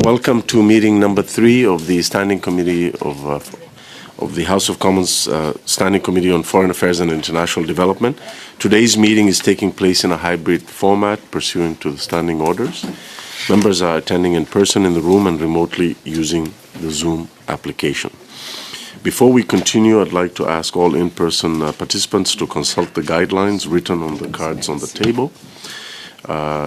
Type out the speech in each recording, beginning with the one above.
Welcome to meeting number 3 of the Standing Committee of the House of Commons Standing Committee on Foreign Affairs and International Development. Today's meeting is taking place in a hybrid format pursuant to the standing orders. Members are attending in person in the room and remotely using the Zoom application. Before we continue, I'd like to ask all in-person participants to consult the guidelines written on the cards on the table.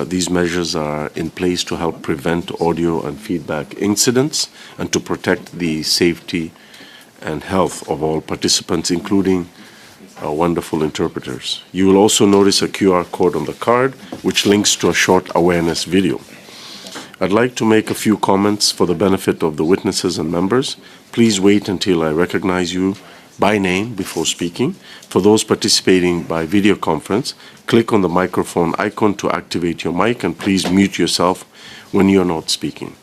These measures are in place to help prevent audio and feedback incidents and to protect the safety and health of all participants, including wonderful interpreters. You will also notice a QR code on the card, which links to a short awareness video. I'd like to make a few comments for the benefit of the witnesses and members. Please wait until I recognize you by name before speaking. For those participating by video conference, click on the microphone icon to activate your mic, and please mute yourself when you're not speaking.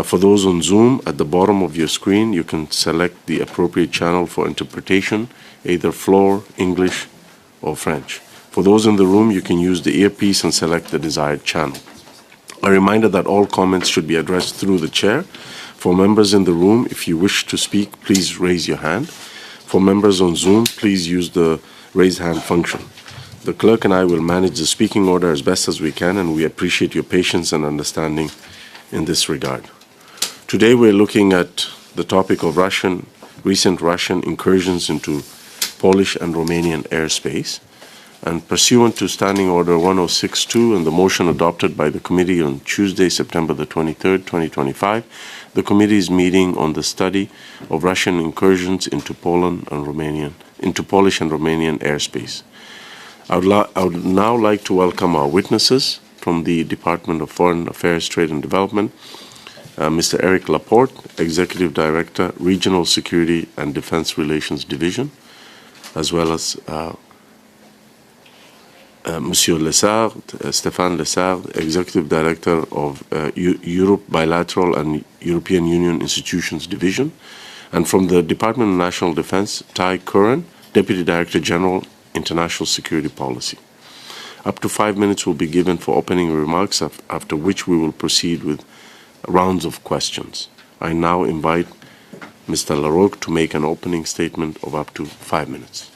For those on Zoom, at the bottom of your screen, you can select the appropriate channel for interpretation, either floor, English, or French. For those in the room, you can use the earpiece and select the desired channel. A reminder that all comments should be addressed through the chair. For members in the room, if you wish to speak, please raise your hand. For members on Zoom, please use the raise hand function. The clerk and I will manage the speaking order as best as we can, and we appreciate your patience and understanding in this regard. Today we're looking at the topic of recent Russian incursions into Polish and Romanian airspace. And pursuant to Standing Order 1062 and the motion adopted by the committee on Tuesday, September the 23rd, 2025, the committee is meeting on the study of Russian incursions into Polish and Romanian airspace. I would now like to welcome our witnesses from the Department of Foreign Affairs, Trade and Development, Mr. Eric Laporte, Executive Director, Regional Security and Defense Relations Division, as well as Monsieur Stéphane Lessard, Executive Director of Europe Bilateral and European Union Institutions Division, and from the Department of National Defense, Ty Curran, Deputy Director General, International Security Policy. Up to 5 minutes will be given for opening remarks, after which we will proceed with rounds of questions. I now invite Mr. Larocque to make an opening statement of up to 5 minutes.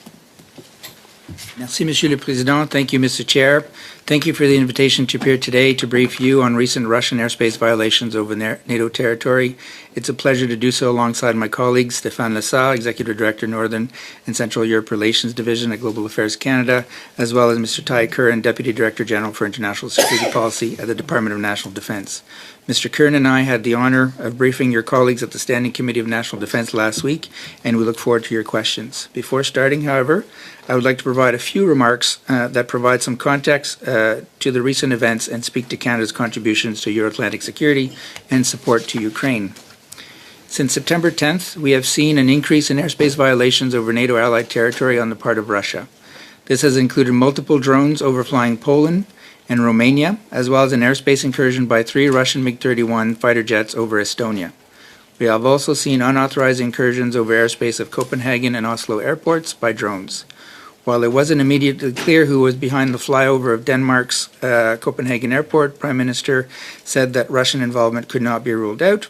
Merci, Monsieur le Président. Thank you, Mr. Chair. Thank you for the invitation to appear today to brief you on recent Russian airspace violations over NATO territory. It's a pleasure to do so alongside my colleagues, Stéphane Lessard, Executive Director, Northern and Central Europe Relations Division at Global Affairs Canada, as well as Mr. Ty Curran, Deputy Director General for International Security Policy at the Department of National Defense. Mr. Curran and I had the honor of briefing your colleagues at the Standing Committee of National Defense last week, and we look forward to your questions. Before starting, however, I would like to provide a few remarks that provide some context to the recent events and speak to Canada's contributions to Euro-Atlantic security and support to Ukraine. Since September 10th, we have seen an increase in airspace violations over NATO allied territory on the part of Russia. This has included multiple drones overflying Poland and Romania, as well as an airspace incursion by 3 Russian MiG-31 fighter jets over Estonia. We have also seen unauthorized incursions over airspace of Copenhagen and Oslo airports by drones. While it wasn't immediately clear who was behind the flyover of Denmark's Copenhagen airport, Prime Minister said that Russian involvement could not be ruled out.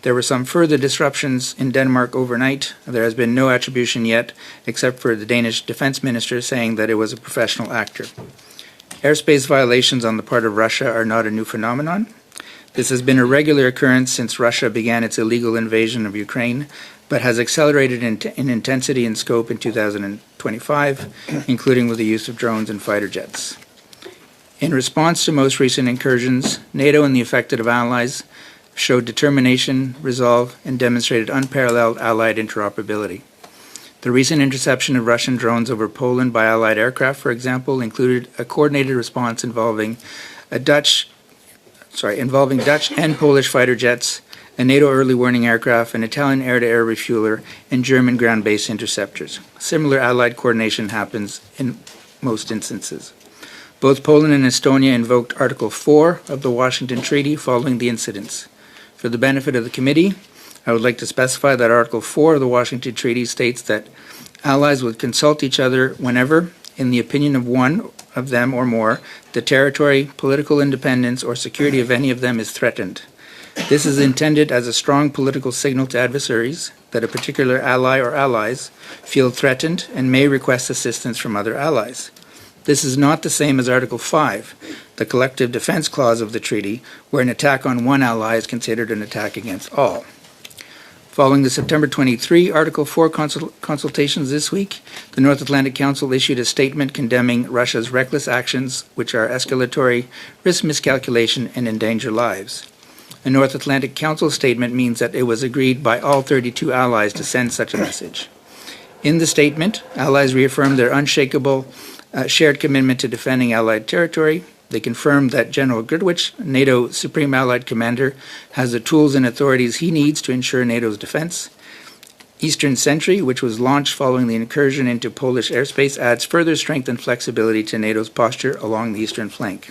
There were some further disruptions in Denmark overnight. There has been no attribution yet, except for the Danish Defense Minister saying that it was a professional actor. Airspace violations on the part of Russia are not a new phenomenon. This has been a regular occurrence since Russia began its illegal invasion of Ukraine, but has accelerated in intensity and scope in 2025, including with the use of drones and fighter jets. In response to most recent incursions, NATO and the affected allies showed determination, resolve, and demonstrated unparalleled allied interoperability. The recent interception of Russian drones over Poland by allied aircraft, for example, included a coordinated response involving Dutch and Polish fighter jets, a NATO early warning aircraft, an Italian air-to-air refueler, and German ground-based interceptors. Similar allied coordination happens in most instances. Both Poland and Estonia invoked Article 4 of the Washington Treaty following the incidents. For the benefit of the committee, I would like to specify that Article 4 of the Washington Treaty states that allies would consult each other whenever, in the opinion of one of them or more, the territory, political independence, or security of any of them is threatened. This is intended as a strong political signal to adversaries that a particular ally or allies feel threatened and may request assistance from other allies. This is not the same as Article 5, the collective defense clause of the treaty, where an attack on one ally is considered an attack against all. Following the September 23 Article 4 consultations this week, the North Atlantic Council issued a statement condemning Russia's reckless actions, which are escalatory, risk miscalculation, and endanger lives. The North Atlantic Council statement means that it was agreed by all 32 allies to send such a message. In the statement, allies reaffirmed their unshakable shared commitment to defending Allied territory. They confirmed that General Goodrich, NATO Supreme Allied Commander, has the tools and authorities he needs to ensure NATO's defense. Eastern Sentry, which was launched following the incursion into Polish airspace, adds further strength and flexibility to NATO's posture along the eastern flank.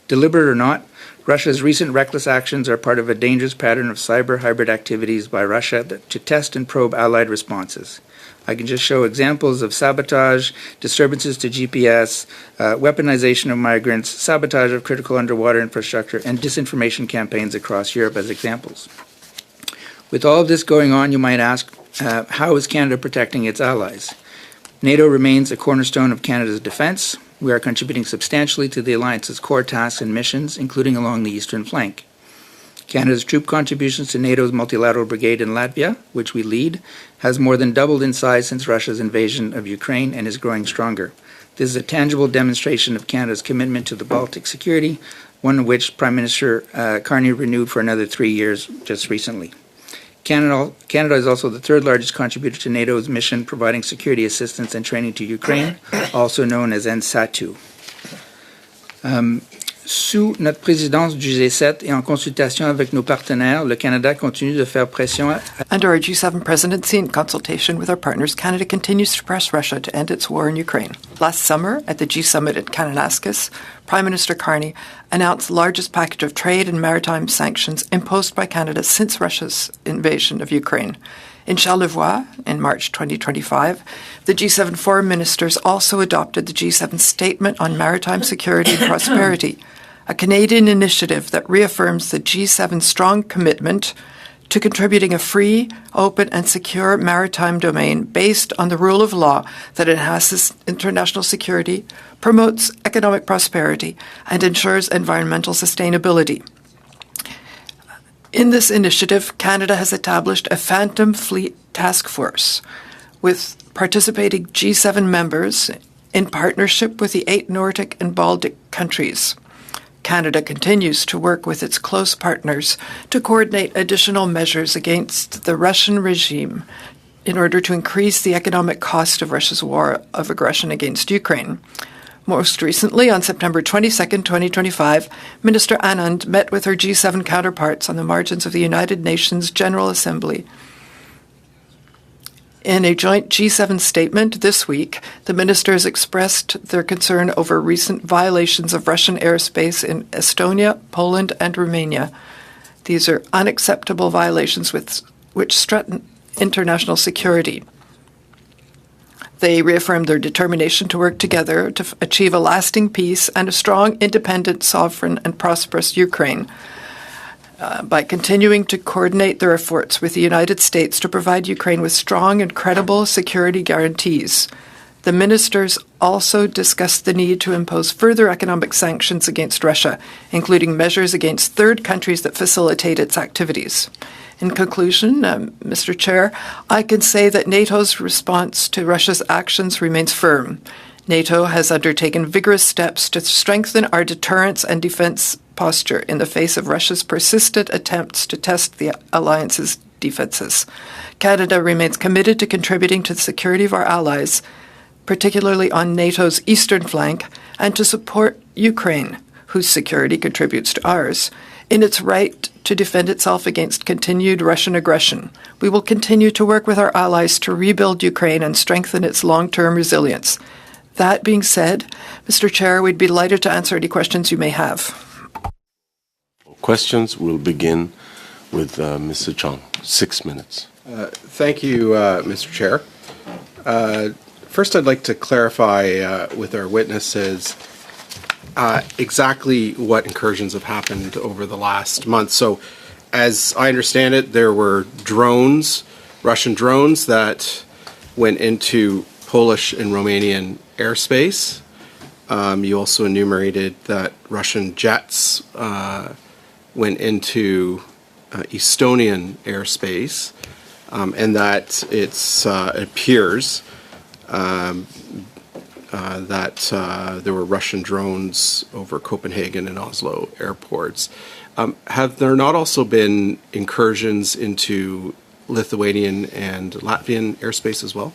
Deliberate or not, Russia's recent reckless actions are part of a dangerous pattern of cyber hybrid activities by Russia to test and probe Allied responses. I can just show examples of sabotage, disturbances to GPS, weaponization of migrants, sabotage of critical underwater infrastructure, and disinformation campaigns across Europe as examples. With all of this going on, you might ask, how is Canada protecting its allies? NATO remains a cornerstone of Canada's defense. We are contributing substantially to the alliance's core tasks and missions, including along the eastern flank. Canada's troop contributions to NATO's multilateral brigade in Latvia, which we lead, has more than doubled in size since Russia's invasion of Ukraine and is growing stronger. This is a tangible demonstration of Canada's commitment to the Baltic security, one of which Prime Minister Carney renewed for another 3 years just recently. Canada is also the third largest contributor to NATO's mission providing security assistance and training to Ukraine, also known as NSATU. Sous notre présidence du G7 et en consultation avec nos partenaires, le Canada continue de faire pression. Under our G7 presidency, in consultation with our partners, Canada continues to press Russia to end its war in Ukraine. Last summer, at the G Summit at Kananaskis, Prime Minister Carney announced the largest package of trade and maritime sanctions imposed by Canada since Russia's invasion of Ukraine. In Charlevoix, in March 2025, the G7 foreign ministers also adopted the G7 Statement on Maritime Security and Prosperity, a Canadian initiative that reaffirms the G7's strong commitment to contributing a free, open, and secure maritime domain based on the rule of law that enhances international security, promotes economic prosperity, and ensures environmental sustainability. In this initiative, Canada has established a Phantom Fleet Task Force with participating G7 members in partnership with the 8 Nordic and Baltic countries. Canada continues to work with its close partners to coordinate additional measures against the Russian regime in order to increase the economic cost of Russia's war of aggression against Ukraine. Most recently, on September 22, 2025, Minister Anand met with her G7 counterparts on the margins of the United Nations General Assembly. In a joint G7 statement this week, the ministers expressed their concern over recent violations of Russian airspace in Estonia, Poland, and Romania. These are unacceptable violations which threaten international security. They reaffirmed their determination to work together to achieve a lasting peace and a strong, independent, sovereign, and prosperous Ukraine by continuing to coordinate their efforts with the United States to provide Ukraine with strong and credible security guarantees. The ministers also discussed the need to impose further economic sanctions against Russia, including measures against third countries that facilitate its activities. In conclusion, Mr. Chair, I can say that NATO's response to Russia's actions remains firm. NATO has undertaken vigorous steps to strengthen our deterrence and defense posture in the face of Russia's persistent attempts to test the alliance's defenses. Canada remains committed to contributing to the security of our allies, particularly on NATO's eastern flank, and to support Ukraine, whose security contributes to ours, in its right to defend itself against continued Russian aggression. We will continue to work with our allies to rebuild Ukraine and strengthen its long-term resilience. That being said, Mr. Chair, we'd be delighted to answer any questions you may have. Questions will begin with Mr. Chong. 6 minutes. Thank you, Mr. Chair. First, I'd like to clarify with our witnesses exactly what incursions have happened over the last month. So as I understand it, there were drones, Russian drones, that went into Polish and Romanian airspace. You also enumerated that Russian jets went into Estonian airspace, and that it appears that there were Russian drones over Copenhagen and Oslo airports. Have there not also been incursions into Lithuanian and Latvian airspace as well?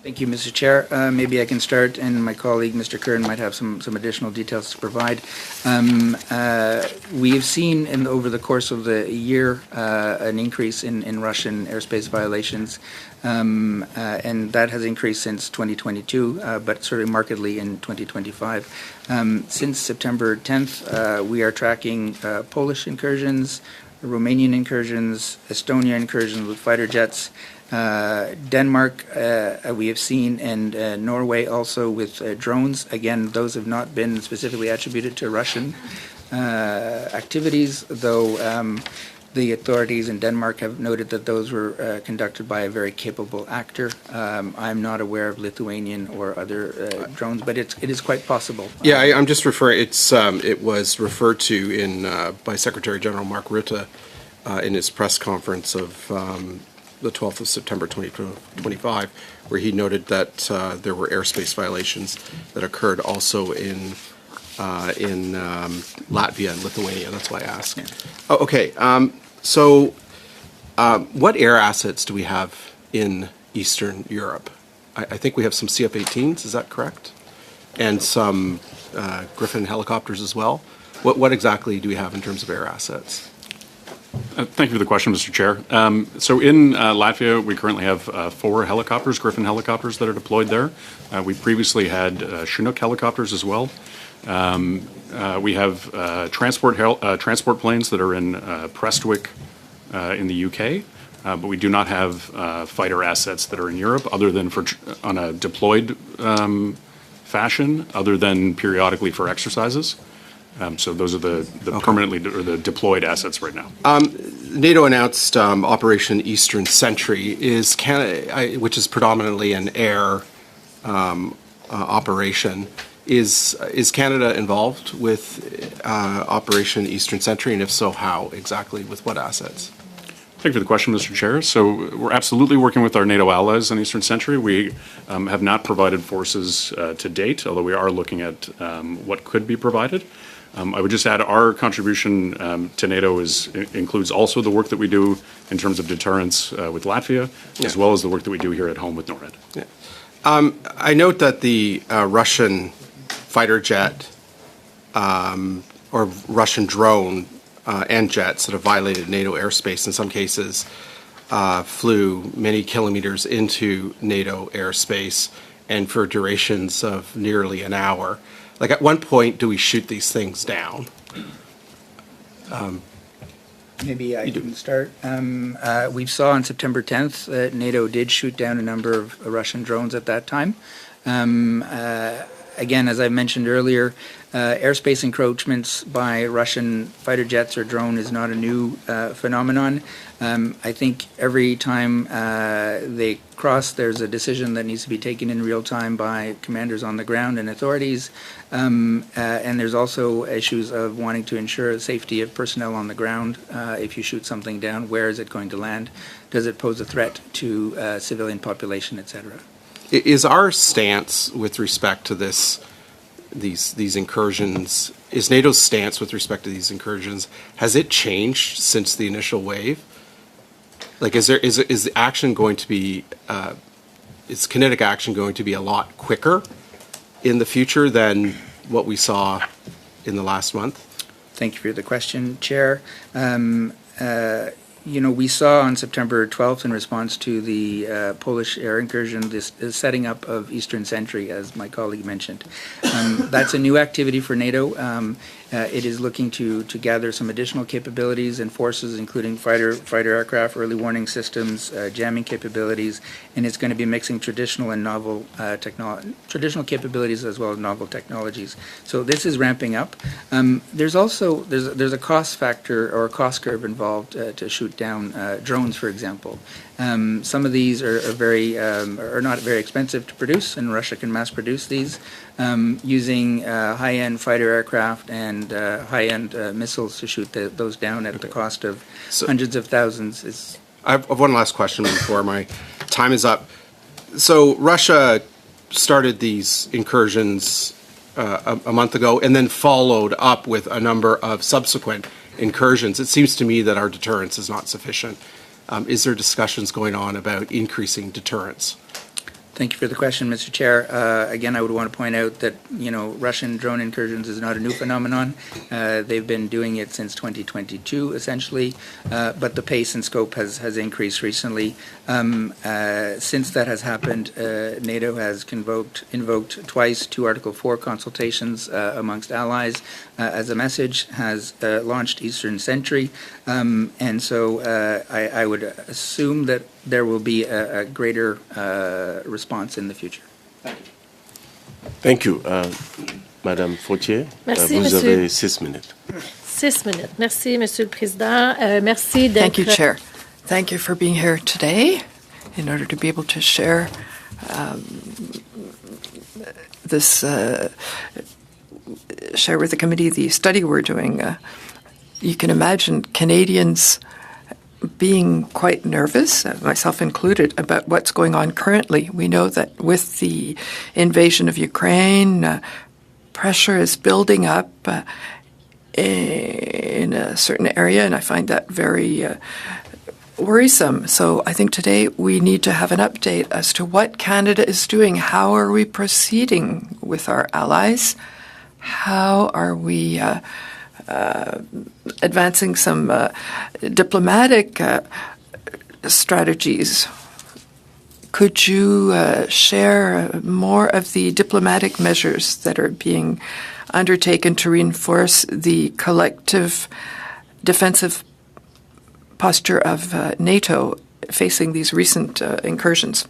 Thank you, Mr. Chair. Maybe I can start, and my colleague, Mr. Kern, might have some additional details to provide. We have seen over the course of the year an increase in Russian airspace violations, and that has increased since 2022, but certainly markedly in 2025. Since September 10th, we are tracking Polish incursions, Romanian incursions, Estonia incursions with fighter jets, Denmark we have seen, and Norway also with drones. Again, those have not been specifically attributed to Russian activities, though the authorities in Denmark have noted that those were conducted by a very capable actor. I'm not aware of Lithuanian or other drones, but it is quite possible. Yeah, I'm just referring. It was referred to in by Secretary General Mark Rutte in his press conference of the 12th of September 2025, where he noted that there were airspace violations that occurred also in Latvia and Lithuania. That's why I asked. Yeah. Oh, okay. So, what air assets do we have in Eastern Europe? I think we have some CF-18s. Is that correct? And some Griffin helicopters as well. What exactly do we have in terms of air assets? Thank you for the question, Mr. Chair. So in Latvia, we currently have 4 helicopters, Griffin helicopters, that are deployed there. We previously had Chinook helicopters as well. We have transport planes that are in Prestwick in the UK, but we do not have fighter assets that are in Europe, other than on a deployed fashion, other than periodically for exercises. So those are the permanently or the deployed assets right now. NATO announced Operation Eastern Sentry, which is predominantly an air operation. Is Canada involved with Operation Eastern Sentry, and if so, how exactly? With what assets? Thank you for the question, Mr. Chair. So we're absolutely working with our NATO allies in Eastern Sentry. We have not provided forces to date, although we are looking at what could be provided. I would just add our contribution to NATO includes also the work that we do in terms of deterrence with Latvia, as well as the work that we do here at home with NORAD. Yeah. I note that the Russian fighter jet or Russian drone and jets that have violated NATO airspace in some cases flew many kilometers into NATO airspace and for durations of nearly an hour. Like, at one point, do we shoot these things down? Maybe I can start. We saw on September 10th that NATO did shoot down a number of Russian drones at that time. Again, as I mentioned earlier, airspace encroachments by Russian fighter jets or drone is not a new phenomenon. I think every time they cross, there's a decision that needs to be taken in real time by commanders on the ground and authorities. And there's also issues of wanting to ensure the safety of personnel on the ground. If you shoot something down, where is it going to land? Does it pose a threat to civilian population, et cetera? Is our stance with respect to these incursions, is NATO's stance with respect to these incursions, has it changed since the initial wave? Like, is the action going to be, is kinetic action going to be a lot quicker in the future than what we saw in the last month? Thank you for the question, Chair. we saw on September 12th, in response to the Polish air incursion, this setting up of Eastern Sentry, as my colleague mentioned. That's a new activity for NATO. It is looking to gather some additional capabilities and forces, including fighter aircraft, early warning systems, jamming capabilities, and it's going to be mixing traditional and novel traditional capabilities as well as novel technologies. So this is ramping up. There's also there's a cost factor or a cost curve involved to shoot down drones, for example. Some of these are not very expensive to produce, and Russia can mass produce these using high-end fighter aircraft and high-end missiles to shoot those down at the cost of hundreds of thousands. I have one last question before my time is up. So Russia started these incursions a month ago and then followed up with a number of subsequent incursions. It seems to me that our deterrence is not sufficient. Is there discussions going on about increasing deterrence? Thank you for the question, Mr. Chair. Again, I would want to point out that, Russian drone incursions is not a new phenomenon. They've been doing it since 2022, essentially, but the pace and scope has increased recently. Since that has happened, NATO has invoked twice 2 Article 4 consultations amongst allies as a message, has launched Eastern Sentry, and so I would assume that there will be a greater response in the future. Thank you. Madame Fautier, Merci, vous monsieur. avez 6 minutes. 6 minutes. Merci, Monsieur le Président. Merci d'être... Thank you, Chair. Thank you for being here today in order to be able to share share with the committee the study we're doing. You can imagine Canadians being quite nervous, myself included, about what's going on currently. We know that with the invasion of Ukraine, pressure is building up in a certain area, and I find that very worrisome. So I think today we need to have an update as to what Canada is doing. How are we proceeding with our allies? How are we advancing some diplomatic strategies? Could you share more of the diplomatic measures that are being undertaken to reinforce the collective defensive posture of NATO facing these recent incursions?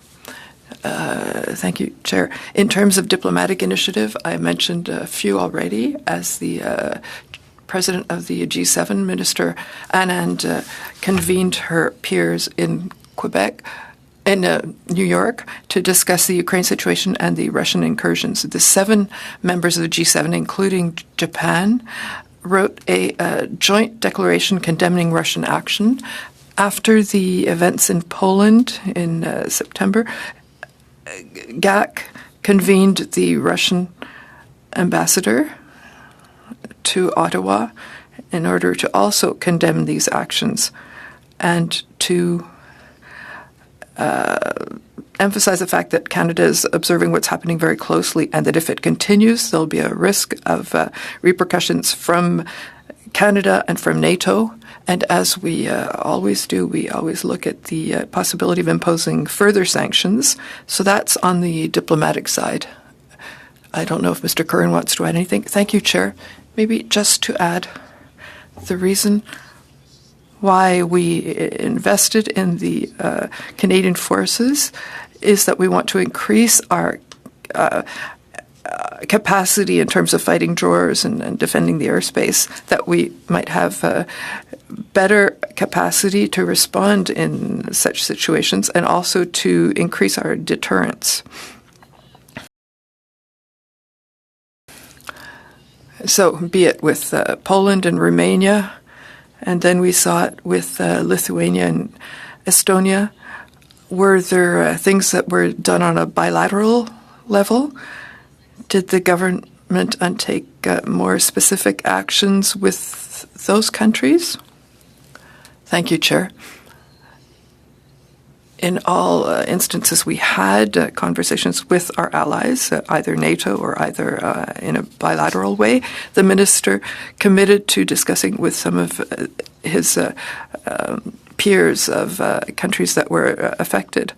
Thank you, Chair. In terms of diplomatic initiative, I mentioned a few already. As the president of the G7, Minister Anand convened her peers in New York, to discuss the Ukraine situation and the Russian incursions. The 7 members of the G7, including Japan, wrote a joint declaration condemning Russian action. After the events in Poland in September, GAC convened the Russian ambassador to Ottawa in order to also condemn these actions and to emphasize the fact that Canada is observing what's happening very closely, and that if it continues, there'll be a risk of repercussions from Canada and from NATO. And as we always do, we always look at the possibility of imposing further sanctions. So that's on the diplomatic side. I don't know if Mr. Curran wants to add anything. Thank you, Chair. Maybe just to add, the reason why we invested in the Canadian forces is that we want to increase our capacity in terms of fighting drones and defending the airspace, that we might have better capacity to respond in such situations, and also to increase our deterrence. So be it with Poland and Romania, and then we saw it with Lithuania and Estonia. Were there things that were done on a bilateral level? Did the government undertake more specific actions with those countries? Thank you, Chair. In all instances, we had conversations with our allies, either NATO or either in a bilateral way. The minister committed to discussing with some of his peers of countries that were affected.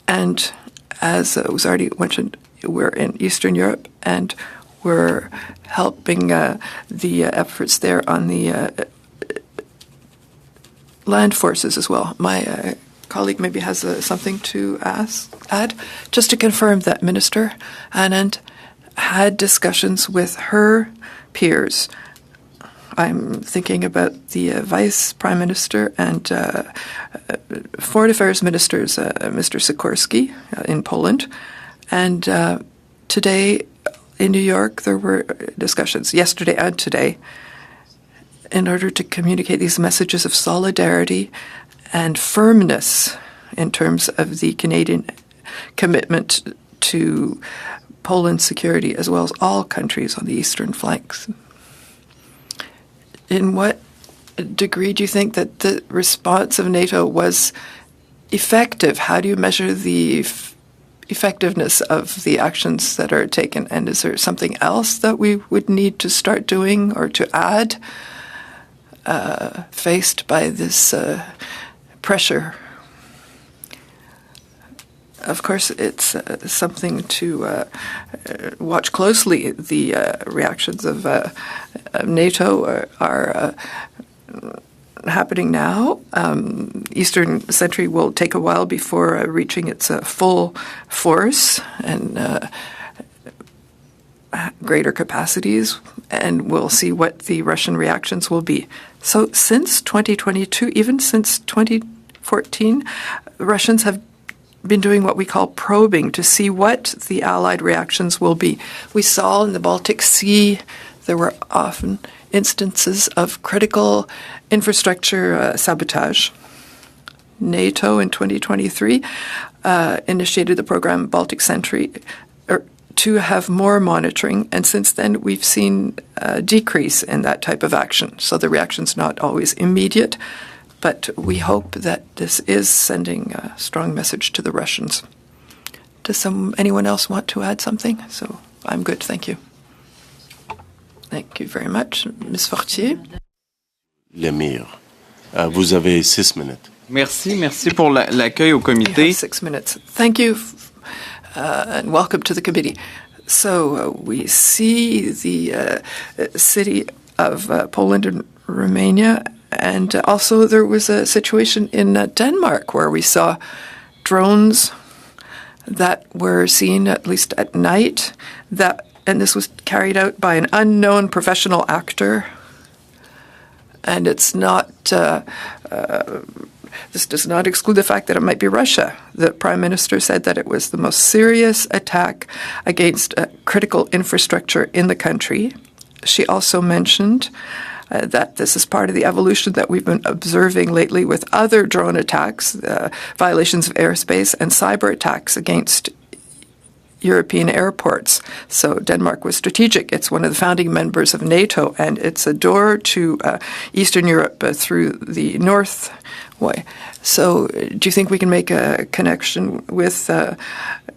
And as was already mentioned, we're in Eastern Europe, and we're helping the efforts there on the land forces as well. My colleague maybe has something to add. Just to confirm that Minister Anand had discussions with her peers. I'm thinking about the Vice Prime Minister and Foreign Affairs Ministers, Mr. Sikorski in Poland. And today in New York, there were discussions, yesterday and today, in order to communicate these messages of solidarity and firmness in terms of the Canadian commitment to Poland's security, as well as all countries on the eastern flanks. In what degree do you think that the response of NATO was effective? How do you measure the effectiveness of the actions that are taken? And is there something else that we would need to start doing or to add faced by this pressure? Of course, it's something to watch closely. The reactions of NATO are happening now. Eastern Sentry will take a while before reaching its full force and greater capacities, and we'll see what the Russian reactions will be. So since 2022, even since 2014, Russians have been doing what we call probing to see what the Allied reactions will be. We saw in the Baltic Sea there were often instances of critical infrastructure sabotage. NATO in 2023 initiated the program Baltic Sentry to have more monitoring, and since then we've seen a decrease in that type of action. So the reaction's not always immediate, but we hope that this is sending a strong message to the Russians. Does anyone else want to add something? So I'm good, thank you. Thank you very much. Ms. Fortier. Les meilleurs. Vous avez 6 minutes. Merci pour l'accueil au You comité. have 6 minutes. Thank you, and welcome to the committee. So we see the city of Poland and Romania, and also there was a situation in Denmark where we saw drones that were seen, at least at night, and this was carried out by an unknown professional actor. And it's not, this does not exclude the fact that it might be Russia. The Prime Minister said that it was the most serious attack against critical infrastructure in the country. She also mentioned that this is part of the evolution that we've been observing lately with other drone attacks, violations of airspace, and cyber attacks against European airports. So Denmark was strategic. It's one of the founding members of NATO, and it's a door to Eastern Europe through the north way. So do you think we can make a connection with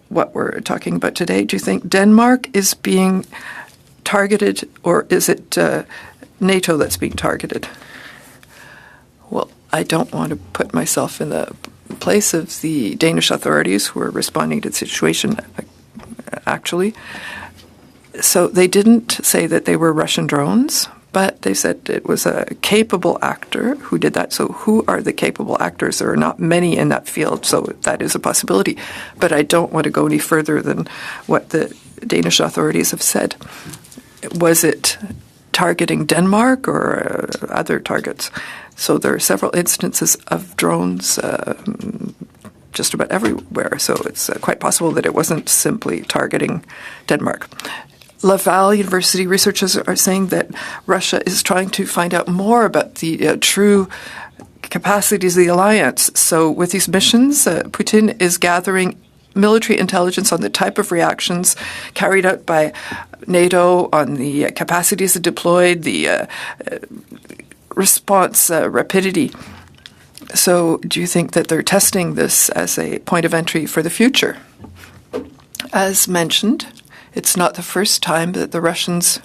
what we're talking about today? Do you think Denmark is being targeted, or is it NATO that's being targeted? Well, I don't want to put myself in the place of the Danish authorities who are responding to the situation, actually. So they didn't say that they were Russian drones, but they said it was a capable actor who did that. So who are the capable actors? There are not many in that field, so that is a possibility. But I don't want to go any further than what the Danish authorities have said. Was it targeting Denmark or other targets? So there are several instances of drones just about everywhere. So it's quite possible that it wasn't simply targeting Denmark. Laval University researchers are saying that Russia is trying to find out more about the true capacities of the alliance. So with these missions, Putin is gathering military intelligence on the type of reactions carried out by NATO, on the capacities deployed, the response rapidity. So do you think that they're testing this as a point of entry for the future? As mentioned, it's not the first time that the Russians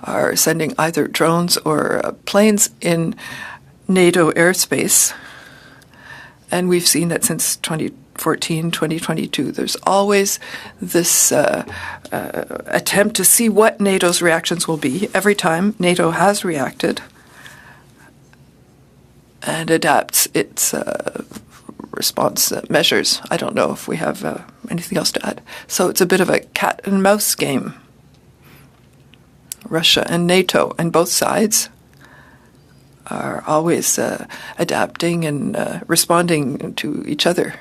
are sending either drones or planes in NATO airspace, and we've seen that since 2014, 2022, there's always this attempt to see what NATO's reactions will be. Every time, NATO has reacted and adapts its response measures. I don't know if we have anything else to add. So it's a bit of a cat and mouse game. Russia and NATO and both sides are always adapting and responding to each other,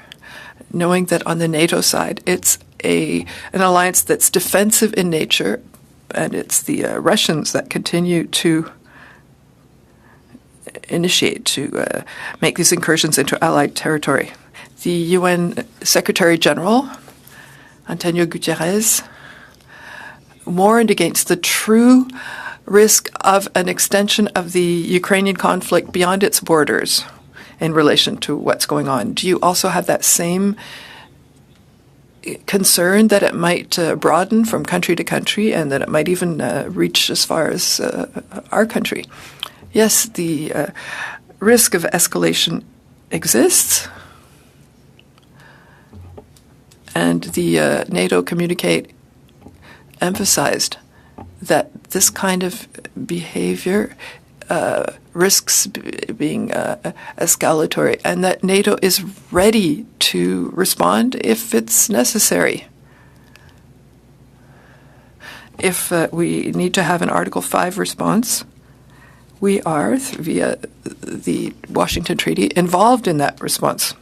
knowing that on the NATO side, it's an alliance that's defensive in nature, and it's the Russians that continue to initiate, to make these incursions into Allied territory. The UN Secretary General, Antonio Guterres, warned against the true risk of an extension of the Ukrainian conflict beyond its borders in relation to what's going on. Do you also have that same concern that it might broaden from country to country and that it might even reach as far as our country? Yes, the risk of escalation exists, and the NATO communique emphasized that this kind of behavior risks being escalatory, and that NATO is ready to respond if it's necessary. If we need to have an Article 5 response, we are, via the Washington Treaty, involved in that response.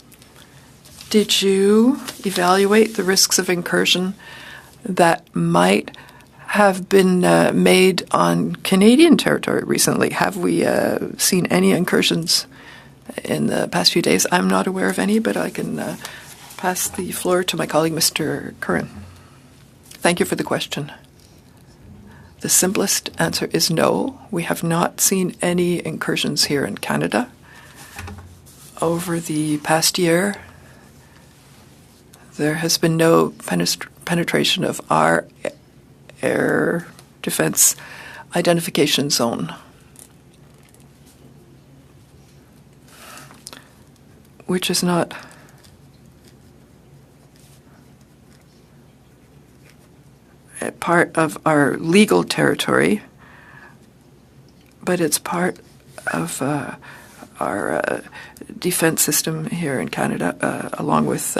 Did you evaluate the risks of incursion that might have been made on Canadian territory recently? Have we seen any incursions in the past few days? I'm not aware of any, but I can pass the floor to my colleague, Mr. Curran. Thank you for the question. The simplest answer is no. We have not seen any incursions here in Canada. Over the past year, there has been no penetration of our air defense identification zone, which is not a part of our legal territory, but it's part of our defense system here in Canada, along with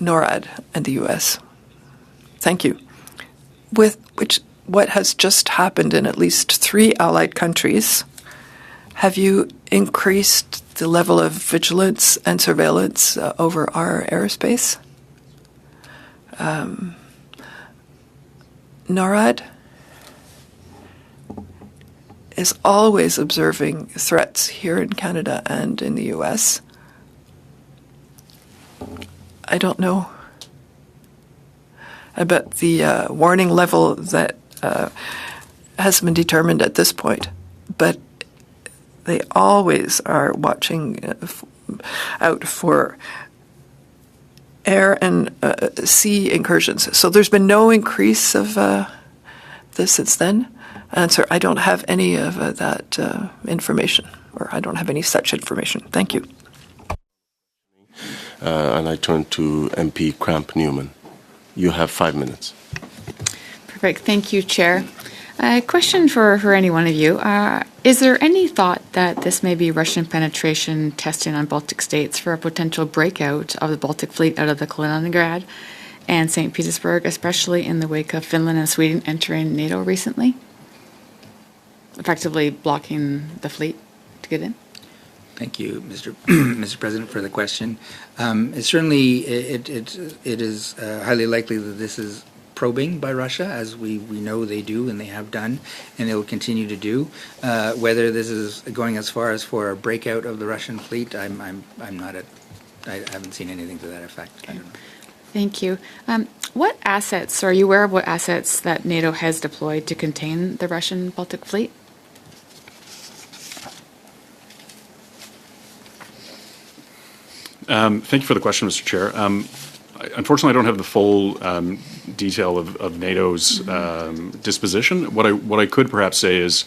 NORAD and the U.S. Thank you. What has just happened in at least 3 allied countries, have you increased the level of vigilance and surveillance over our airspace? NORAD is always observing threats here in Canada and in the U.S. I don't know about the warning level that has been determined at this point, but they always are watching out for air and sea incursions. So there's been no increase of this since then. Answer, I don't have any of that information, or I don't have any such information. Thank you. And I turn to MP Cramp-Newman. You have 5 minutes. Perfect. Thank you, Chair. A question for any one of you. Is there any thought that this may be Russian penetration testing on Baltic states for a potential breakout of the Baltic fleet out of the Kaliningrad and St. Petersburg, especially in the wake of Finland and Sweden entering NATO recently? Effectively blocking the fleet to get in? Thank you, Mr. President, for the question. Certainly, it is highly likely that this is probing by Russia, as we know they do and they have done, and they will continue to do. Whether this is going as far as for a breakout of the Russian fleet, I haven't seen anything to that effect. I don't know. Thank you. What assets, are you aware of what assets that NATO has deployed to contain the Russian Baltic fleet? Thank you for the question, Mr. Chair. Unfortunately, I don't have the full detail of NATO's disposition. What I could perhaps say is,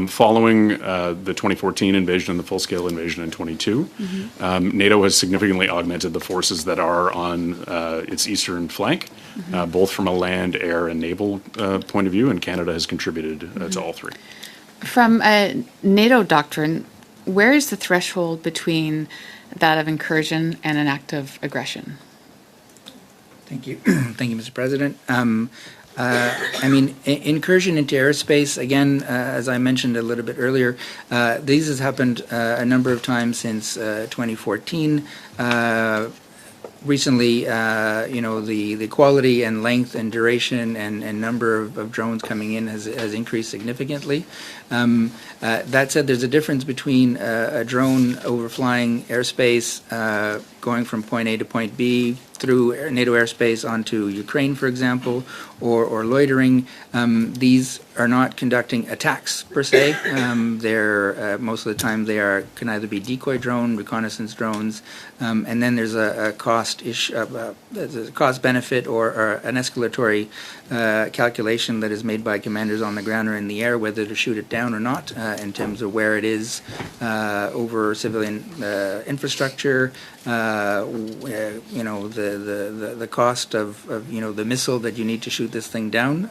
following the 2014 invasion and the full-scale invasion in 22, NATO has significantly augmented the forces that are on its eastern flank, both from a land, air, and naval point of view, and Canada has contributed to all three. From a NATO doctrine, where is the threshold between that of incursion and an act of aggression? Thank you. Thank you, Mr. President. Incursion into airspace, again, as I mentioned a little bit earlier, these has happened a number of times since 2014. Recently, the quality and length and duration and number of drones coming in has increased significantly. That said, there's a difference between a drone overflying airspace, going from point A to point B through NATO airspace onto Ukraine, for example, or loitering. These are not conducting attacks per se. They're most of the time can either be decoy drone, reconnaissance drones, and then there's a cost benefit or an escalatory calculation that is made by commanders on the ground or in the air whether to shoot it down or not in terms of where it is over civilian infrastructure. The cost of the missile that you need to shoot this thing down,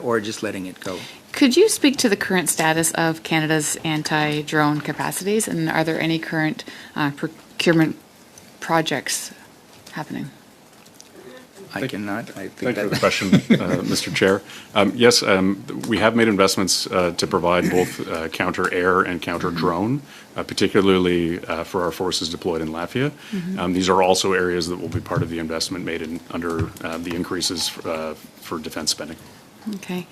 or just letting it go. Could you speak to the current status of Canada's anti-drone capacities, and are there any current procurement projects happening? I cannot. Thank you for the question, Mr. Chair. Yes, we have made investments to provide both counter-air and counter-drone, particularly for our forces deployed in Latvia. These are also areas that will be part of the investment made under the increases for defense spending. Okay.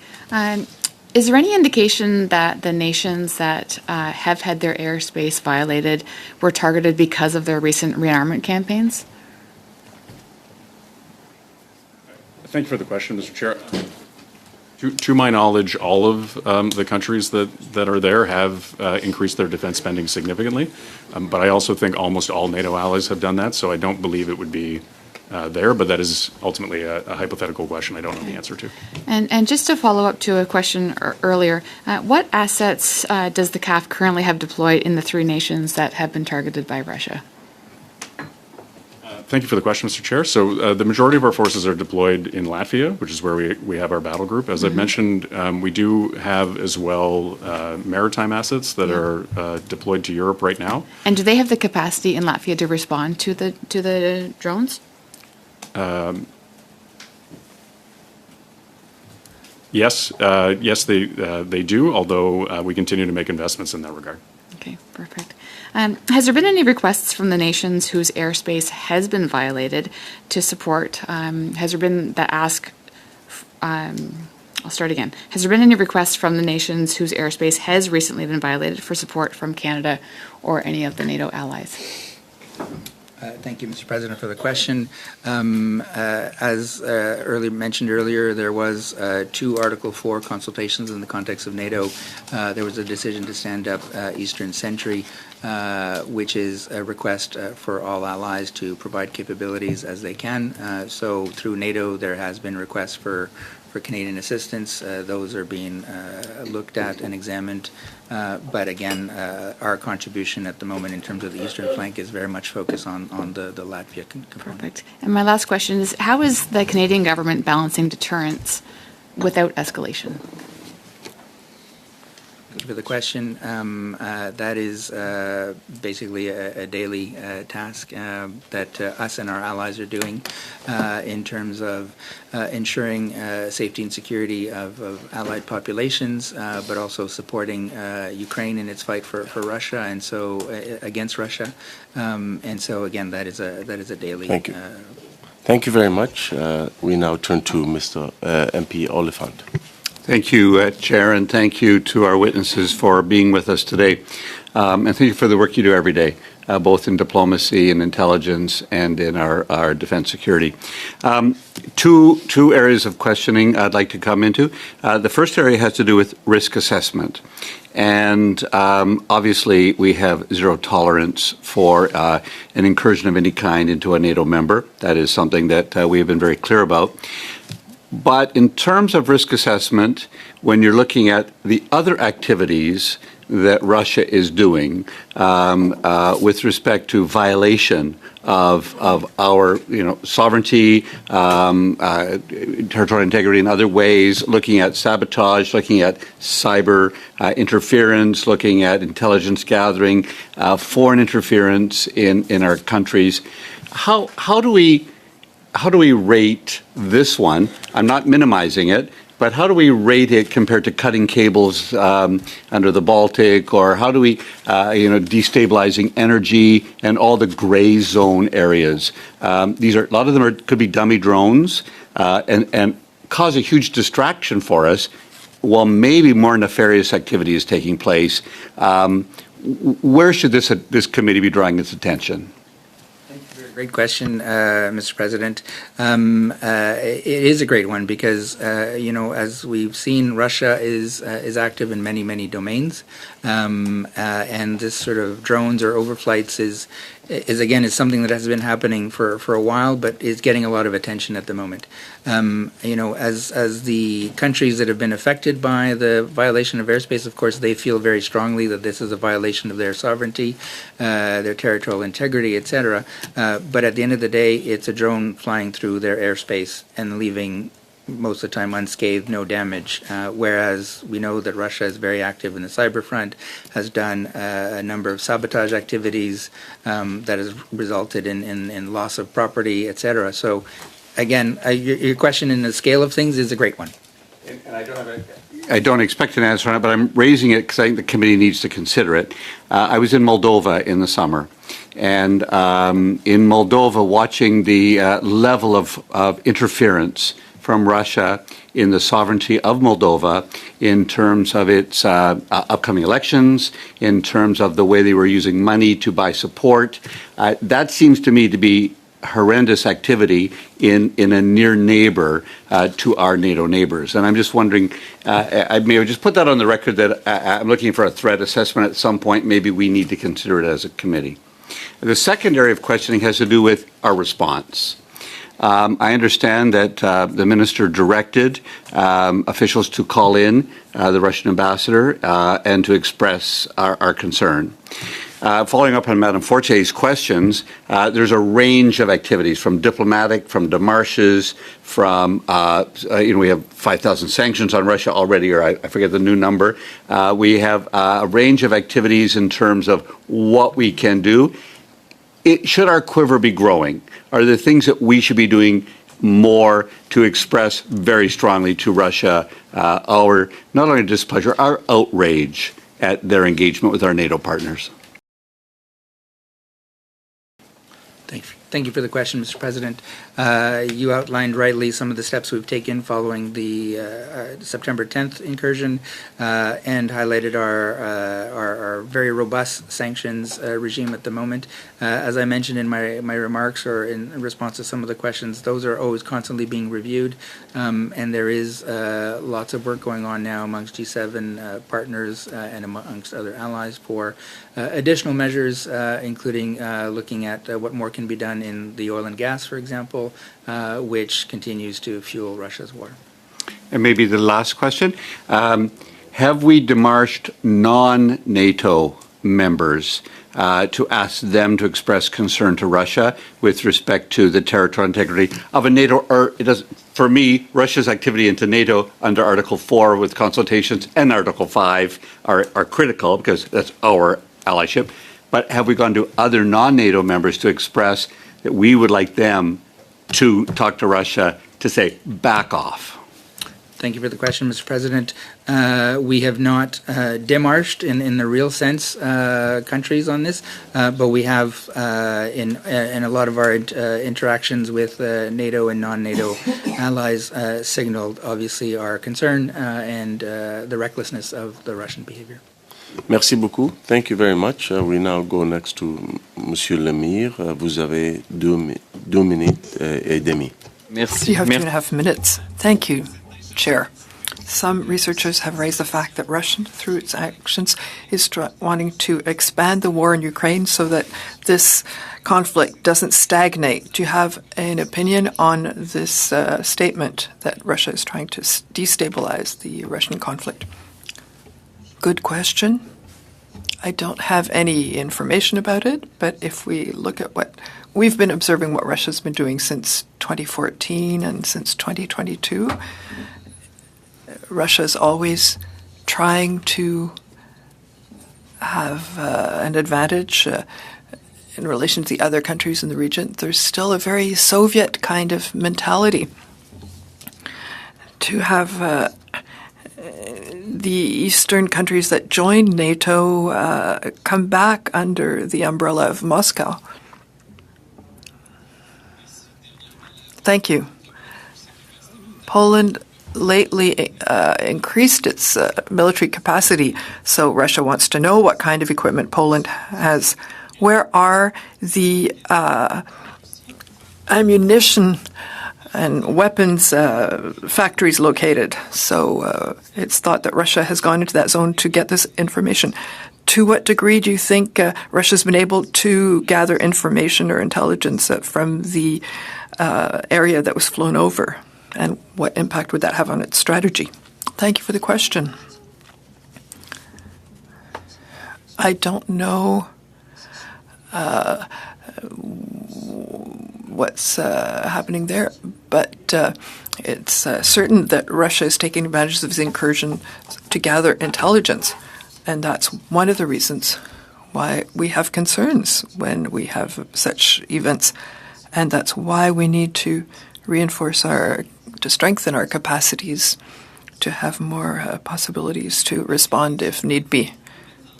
Is there any indication that the nations that have had their airspace violated were targeted because of their recent rearmament campaigns? Thank you for the question, Mr. Chair. To my knowledge, all of the countries that are there have increased their defense spending significantly, but I also think almost all NATO allies have done that, so I don't believe it would be there, but that is ultimately a hypothetical question I don't know the answer to. And just to follow up to a question earlier, what assets does the CAF currently have deployed in the three nations that have been targeted by Russia? Thank you for the question, Mr. Chair. So the majority of our forces are deployed in Latvia, which is where we have our battle group. As I've mentioned, we do have as well maritime assets that are deployed to Europe right now. And do they have the capacity in Latvia to respond to the drones? Yes, they do, although we continue to make investments in that regard. Okay, perfect. Has there been any requests from the nations whose airspace has been violated to support? Has there been the ask? I'll start again. Has there been any requests from the nations whose airspace has recently been violated for support from Canada or any of the NATO allies? Thank you, Mr. President, for the question. As mentioned earlier, there was 2 Article 4 consultations in the context of NATO. There was a decision to stand up Eastern Sentry, which is a request for all allies to provide capabilities as they can. So through NATO, there has been requests for Canadian assistance. Those are being looked at and examined. But again, our contribution at the moment in terms of the eastern flank is very much focused on the Latvia component. Perfect. And my last question is, how is the Canadian government balancing deterrence without escalation? Thank you for the question. That is basically a daily task that us and our allies are doing in terms of ensuring safety and security of allied populations, but also supporting Ukraine in its fight for Russia and so against Russia. And so again, that is a daily. Thank you. Thank you very much. We now turn to Mr. MP Oliphant. Thank you, Chair, and thank you to our witnesses for being with us today. And thank you for the work you do every day. both in diplomacy and intelligence and in our defense security. Two areas of questioning I'd like to come into. The first area has to do with risk assessment. And obviously, we have zero tolerance for an incursion of any kind into a NATO member. That is something that we have been very clear about. But in terms of risk assessment, when you're looking at the other activities that Russia is doing with respect to violation of our sovereignty, territorial integrity in other ways, looking at sabotage, looking at cyber interference, looking at intelligence gathering, foreign interference in our countries. How do we rate this one? I'm not minimizing it, but how do we rate it compared to cutting cables under the Baltic, or how do we, destabilizing energy and all the gray zone areas? These are, a lot of them could be dummy drones and cause a huge distraction for us while maybe more nefarious activity is taking place. Where should this committee be drawing its attention? Great question, Mr. President. It is a great one because, as we've seen, Russia is active in many, many domains, and this sort of drones or overflights is something that has been happening for a while, but is getting a lot of attention at the moment. As the countries that have been affected by the violation of airspace, of course, they feel very strongly that this is a violation of their sovereignty, their territorial integrity, etc. But at the end of the day, it's a drone flying through their airspace and leaving most of the time unscathed, no damage, whereas we know that Russia is very active in the cyber front, has done a number of sabotage activities that has resulted in loss of property, etc. So, again, your question in the scale of things is a great one. And I don't expect an answer on it, but I'm raising it because I think the committee needs to consider it. I was in Moldova in the summer, and in Moldova, watching the level of interference from Russia in the sovereignty of Moldova in terms of its upcoming elections, in terms of the way they were using money to buy support. That seems to me to be horrendous activity in a near neighbor to our NATO neighbors. And I'm just wondering, I may just put that on the record that I'm looking for a threat assessment at some point. Maybe we need to consider it as a committee. The second area of questioning has to do with our response. I understand that the minister directed officials to call in the Russian ambassador and to express our concern. Following up on Madame Fortier's questions, there's a range of activities, from diplomatic, from demarches, from, we have 5,000 sanctions on Russia already, or I forget the new number. We have a range of activities in terms of what we can do. Should our quiver be growing? Are there things that we should be doing more to express very strongly to Russia our, not only displeasure, our outrage at their engagement with our NATO partners? Thank you for the question, Mr. President. You outlined rightly some of the steps we've taken following the September 10th incursion and highlighted our very robust sanctions regime at the moment. As I mentioned in my remarks or in response to some of the questions, those are always constantly being reviewed, and there is lots of work going on now amongst G7 partners and amongst other allies for additional measures, including looking at what more can be done in the oil and gas, for example, which continues to fuel Russia's war. And maybe the last question, have we demarched non-NATO members to ask them to express concern to Russia with respect to the territorial integrity of a NATO, or it doesn't, for me, Russia's activity into NATO under Article 4 with consultations and Article 5 are critical because that's our allyship. But have we gone to other non-NATO members to express that we would like them to talk to Russia to say, back off? Thank you for the question, Mr. President. We have not demarched in the real sense countries on this, but we have in a lot of our interactions with NATO and non-NATO allies signaled, obviously, our concern and the recklessness of the Russian behavior. Merci beaucoup. Thank you very much. We now go next to Monsieur Lemire. Vous avez 2 minutes et demie. Merci. You have 2.5 minutes. Thank you, Chair. Some researchers have raised the fact that Russia, through its actions, is wanting to expand the war in Ukraine so that this conflict doesn't stagnate. Do you have an opinion on this statement that Russia is trying to destabilize the Russian conflict? Good question. I don't have any information about it, but if we look at what we've been observing, what Russia's been doing since 2014 and since 2022, Russia is always trying to have an advantage in relation to the other countries in the region. There's still a very Soviet kind of mentality to have the eastern countries that joined NATO come back under the umbrella of Moscow. Thank you. Poland lately increased its military capacity, so Russia wants to know what kind of equipment Poland has. Where are the ammunition and weapons factories located? So it's thought that Russia has gone into that zone to get this information. To what degree do you think Russia's been able to gather information or intelligence from the area that was flown over? And what impact would that have on its strategy? Thank you for the question. I don't know what's happening there, but it's certain that Russia is taking advantage of this incursion to gather intelligence, and that's one of the reasons why we have concerns when we have such events, and that's why we need to to strengthen our capacities to have more possibilities to respond if need be.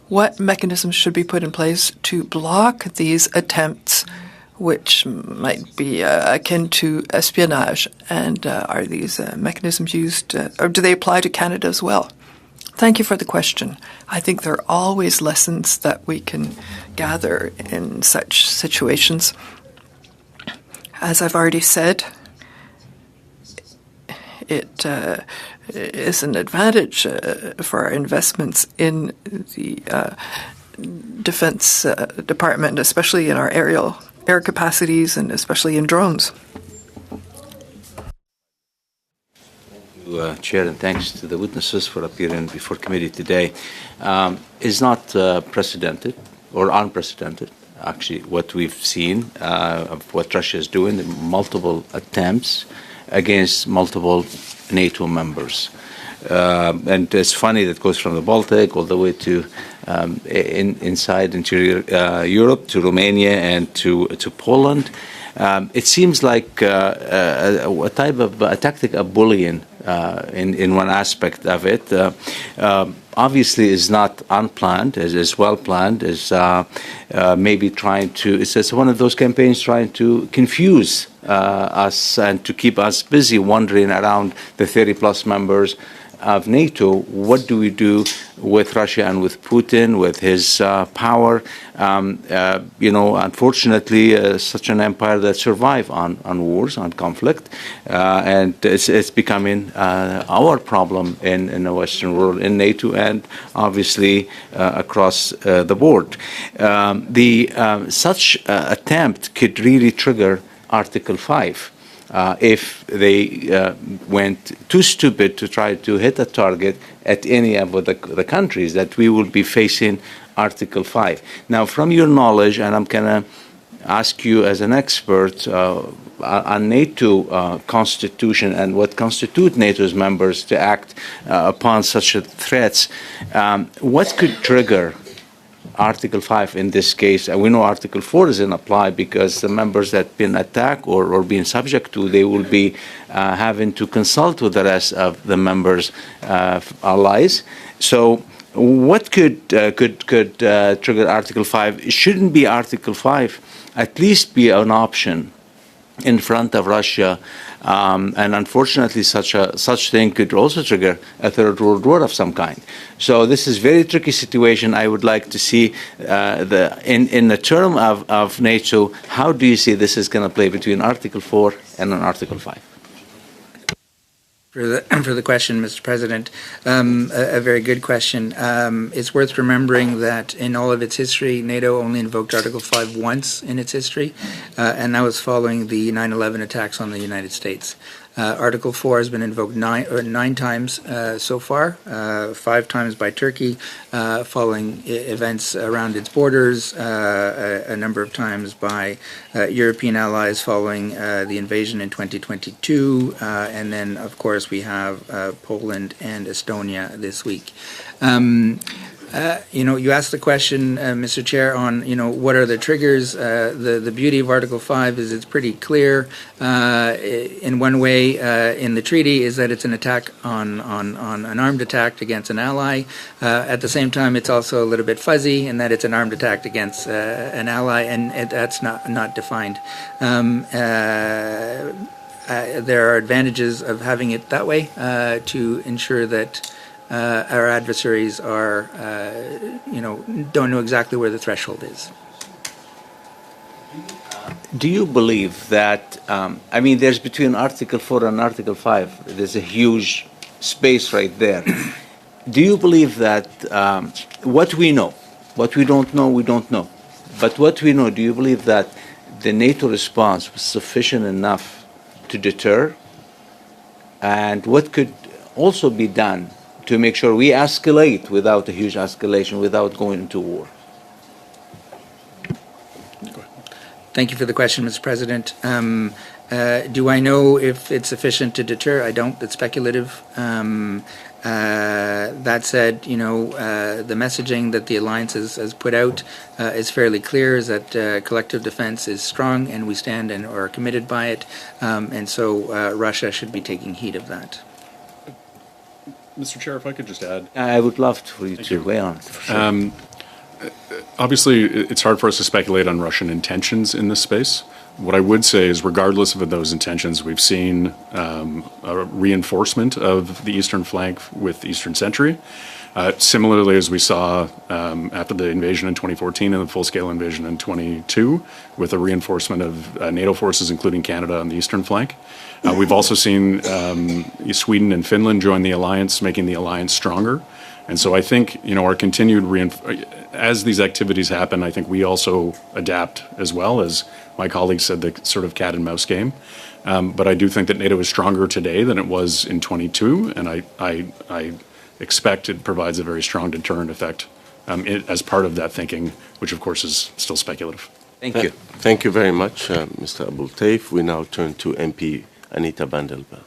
What mechanisms should be put in place to block these attempts, which might be akin to espionage? And are these mechanisms used, or do they apply to Canada as well? Thank you for the question. I think there are always lessons that we can gather in such situations. As I've already said, it is an advantage for our investments in the Defense Department, especially in our air capacities and especially in drones. Chair, and thanks to the witnesses for appearing before committee today. Is not precedented or unprecedented, actually, what we've seen of what Russia is doing, the multiple attempts against multiple NATO members. And it's funny that goes from the Baltic all the way to inside interior Europe, to Romania and to Poland. It seems like a type of a tactic of bullying in one aspect of it. Obviously is not unplanned, is well planned, is maybe trying to, it's one of those campaigns trying to confuse us and to keep us busy wandering around the 30-plus members of NATO. What do we do with Russia and with Putin, with his power? Unfortunately, such an empire that survives on wars, on conflict, and it's becoming our problem in the Western world, in NATO, and obviously across the board. Such attempt could really trigger Article 5. If they went too stupid to try to hit a target at any of the countries, that we will be facing Article 5. Now, from your knowledge, and I'm going to ask you as an expert on NATO constitution and what constitute NATO's members to act upon such threats, what could trigger Article 5 in this case? We know Article 4 doesn't apply because the members that have been attacked or being subject to, they will be having to consult with the rest of the members' allies. So what could trigger Article 5? It shouldn't be Article 5, at least be an option in front of Russia, and unfortunately, such thing could also trigger a third world war of some kind. So this is very tricky situation. I would like to see in the term of NATO. How do you see this is going to play between Article 4 and Article 5? For the question, Mr. President. A very good question. It's worth remembering that in all of its history, NATO only invoked Article 5 once in its history, and that was following the 9/11 attacks on the United States. Article 4 has been invoked nine times so far, 5 times by Turkey following events around its borders, a number of times by European allies following the invasion in 2022, and then, of course, we have Poland and Estonia this week. You asked the question, Mr. Chair, on, what are the triggers? The beauty of Article 5 is it's pretty clear. In one way, in the treaty, is that it's an attack on an armed attack against an ally. At the same time, it's also a little bit fuzzy in that it's an armed attack against an ally, and that's not defined. There are advantages of having it that way to ensure that our adversaries are, don't know exactly where the threshold is. Do you believe that, there's between Article 4 and Article 5, there's a huge space right there. Do you believe that what we know, what we don't know, we don't know. But what we know, do you believe that the NATO response was sufficient enough to deter? And what could also be done to make sure we escalate without a huge escalation, without going into war? Thank you for the question, Mr. President. Do I know if it's sufficient to deter? I don't. It's speculative. That said, the messaging that the alliance has put out is fairly clear, is that collective defense is strong and we stand and are committed by it. And so Russia should be taking heed of that. Mr. Chair, if I could just add. I would love for you to weigh on it. For sure. Obviously, it's hard for us to speculate on Russian intentions in this space. What I would say is, regardless of those intentions, we've seen a reinforcement of the eastern flank with Eastern Sentry. Similarly, as we saw after the invasion in 2014 and the full-scale invasion in 22, with a reinforcement of NATO forces, including Canada, on the eastern flank. We've also seen Sweden and Finland join the alliance, making the alliance stronger. And so I think, our continued as these activities happen, I think we also adapt as well, as my colleague said, the sort of cat and mouse game. But I do think that NATO is stronger today than it was in 22, and I expect it provides a very strong deterrent effect as part of that thinking, which of course is still speculative. Thank you. Thank you very much, Mr. Abultaif. We now turn to MP Anita Bandelbel.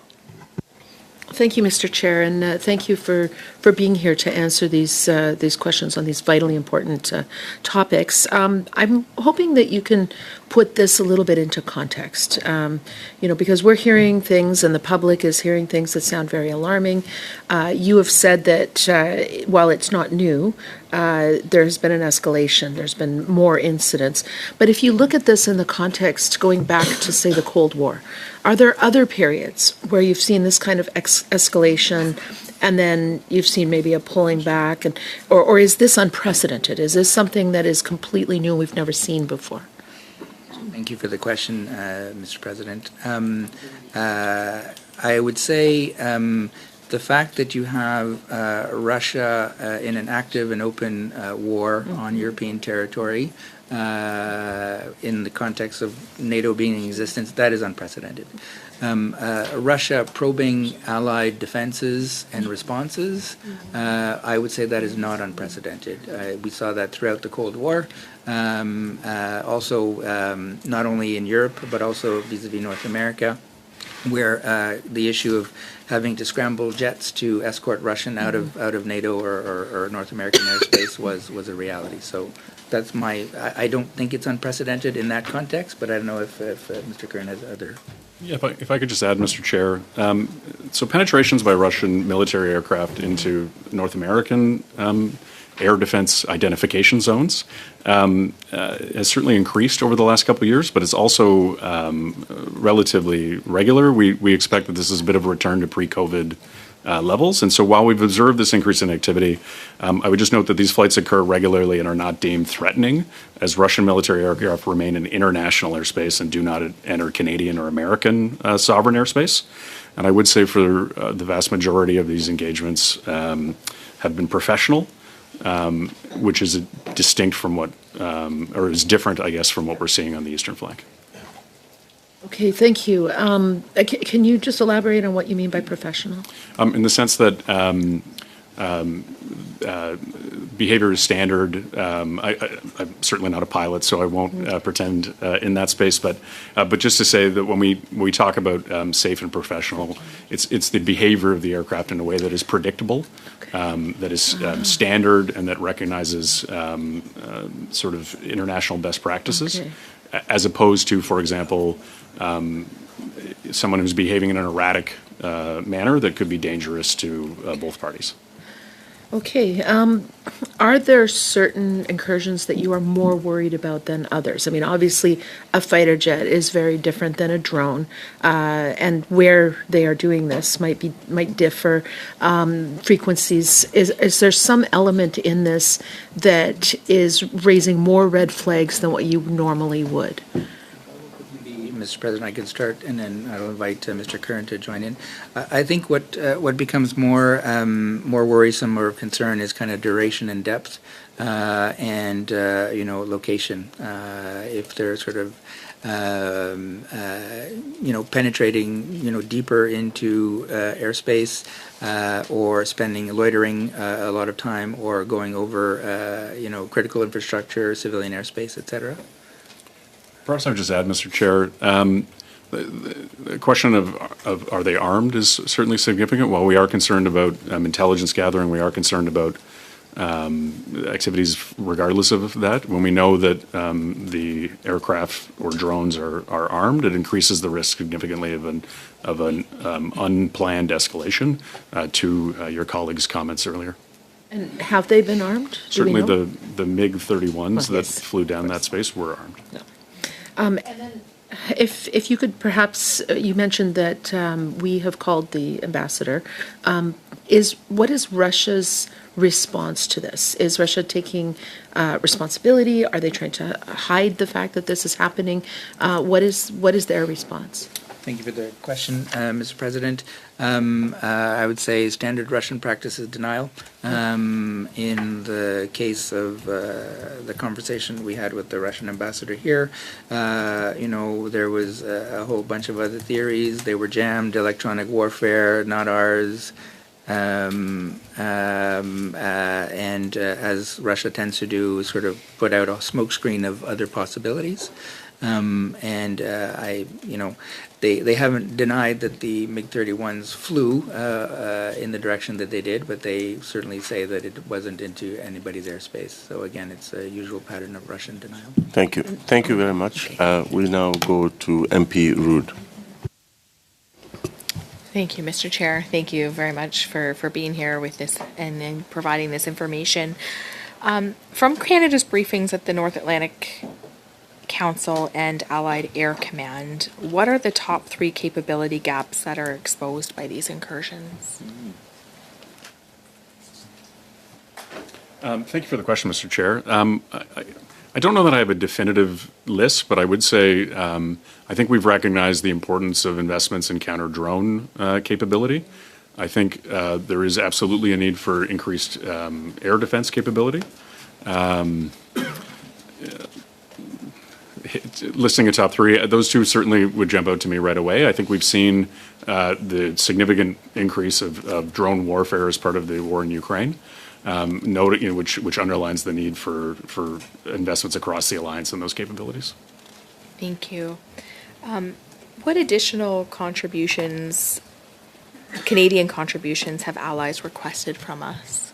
Thank you, Mr. Chair, and thank you for being here to answer these questions on these vitally important topics. I'm hoping that you can put this a little bit into context, because we're hearing things and the public is hearing things that sound very alarming. You have said that while it's not new, there's been an escalation, there's been more incidents. But if you look at this in the context going back to, say, the Cold War, are there other periods where you've seen this kind of escalation and then you've seen maybe a pulling back, or is this unprecedented? Is this something that is completely new we've never seen before? Thank you for the question, Mr. President. I would say the fact that you have Russia in an active and open war on European territory in the context of NATO being in existence, that is unprecedented. Russia probing Allied defenses and responses, I would say that is not unprecedented. We saw that throughout the Cold War, also not only in Europe, but also vis-a-vis North America, where the issue of having to scramble jets to escort Russian out of NATO or North American airspace was a reality. So that's I don't think it's unprecedented in that context, but I don't know if Mr. Kern has other. Yeah, if I could just add, Mr. Chair. So penetrations by Russian military aircraft into North American air defense identification zones has certainly increased over the last couple of years, but it's also relatively regular. We expect that this is a bit of a return to pre-COVID levels. And so while we've observed this increase in activity, I would just note that these flights occur regularly and are not deemed threatening, as Russian military aircraft remain in international airspace and do not enter Canadian or American sovereign airspace. And I would say for the vast majority of these engagements have been professional, which is distinct from what, or is different, I guess, from what we're seeing on the eastern flank. Okay, thank you. Can you just elaborate on what you mean by professional? In the sense that behavior is standard. I'm certainly not a pilot, so I won't pretend in that space. But just to say that when we talk about safe and professional, it's the behavior of the aircraft in a way that is predictable, that is standard, and that recognizes sort of international best practices, as opposed to, for example, someone who's behaving in an erratic manner that could be dangerous to both parties. Okay. Are there certain incursions that you are more worried about than others? I mean, obviously, a fighter jet is very different than a drone, and where they are doing this might differ. Frequencies. Is there some element in this that is raising more red flags than what you normally would? Mr. President, I can start, and then I'll invite Mr. Curran to join in. I think what becomes more worrisome or of concern is kind of duration and depth, and location. If they're sort of penetrating deeper into airspace, or loitering a lot of time, or going over critical infrastructure, civilian airspace, etc. Perhaps I would just add, Mr. Chair, the question of are they armed is certainly significant. While we are concerned about intelligence gathering, we are concerned about activities regardless of that. When we know that the aircraft or drones are armed, it increases the risk significantly of an unplanned escalation, to your colleague's comments earlier. And have they been armed? Certainly the MiG-31s that flew down that space were armed. No. And then if you could perhaps, you mentioned that we have called the ambassador. What is Russia's response to this? Is Russia taking responsibility? Are they trying to hide the fact that this is happening? What is their response? Thank you for the question, Mr. President. I would say standard Russian practice is denial. In the case of the conversation we had with the Russian ambassador here, there was a whole bunch of other theories. They were jammed, electronic warfare, not ours. And as Russia tends to do, sort of put out a smokescreen of other possibilities. They haven't denied that the MiG-31s flew in the direction that they did, but they certainly say that it wasn't into anybody's airspace. So again, it's a usual pattern of Russian denial. Thank you. Thank you very much. We'll now go to MP Rood. Thank you, Mr. Chair. Thank you very much for being here with this and providing this information. From Canada's briefings at the North Atlantic Council and Allied Air Command, what are the top 3 capability gaps that are exposed by these incursions? Thank you for the question, Mr. Chair. I don't know that I have a definitive list, but I would say I think we've recognized the importance of investments in counter-drone capability. I think there is absolutely a need for increased air defense capability. Listing a top 3, those 2 certainly would jump out to me right away. I think we've seen the significant increase of drone warfare as part of the war in Ukraine, which underlines the need for investments across the alliance in those capabilities. Thank you. What additional contributions, Canadian contributions, have allies requested from us?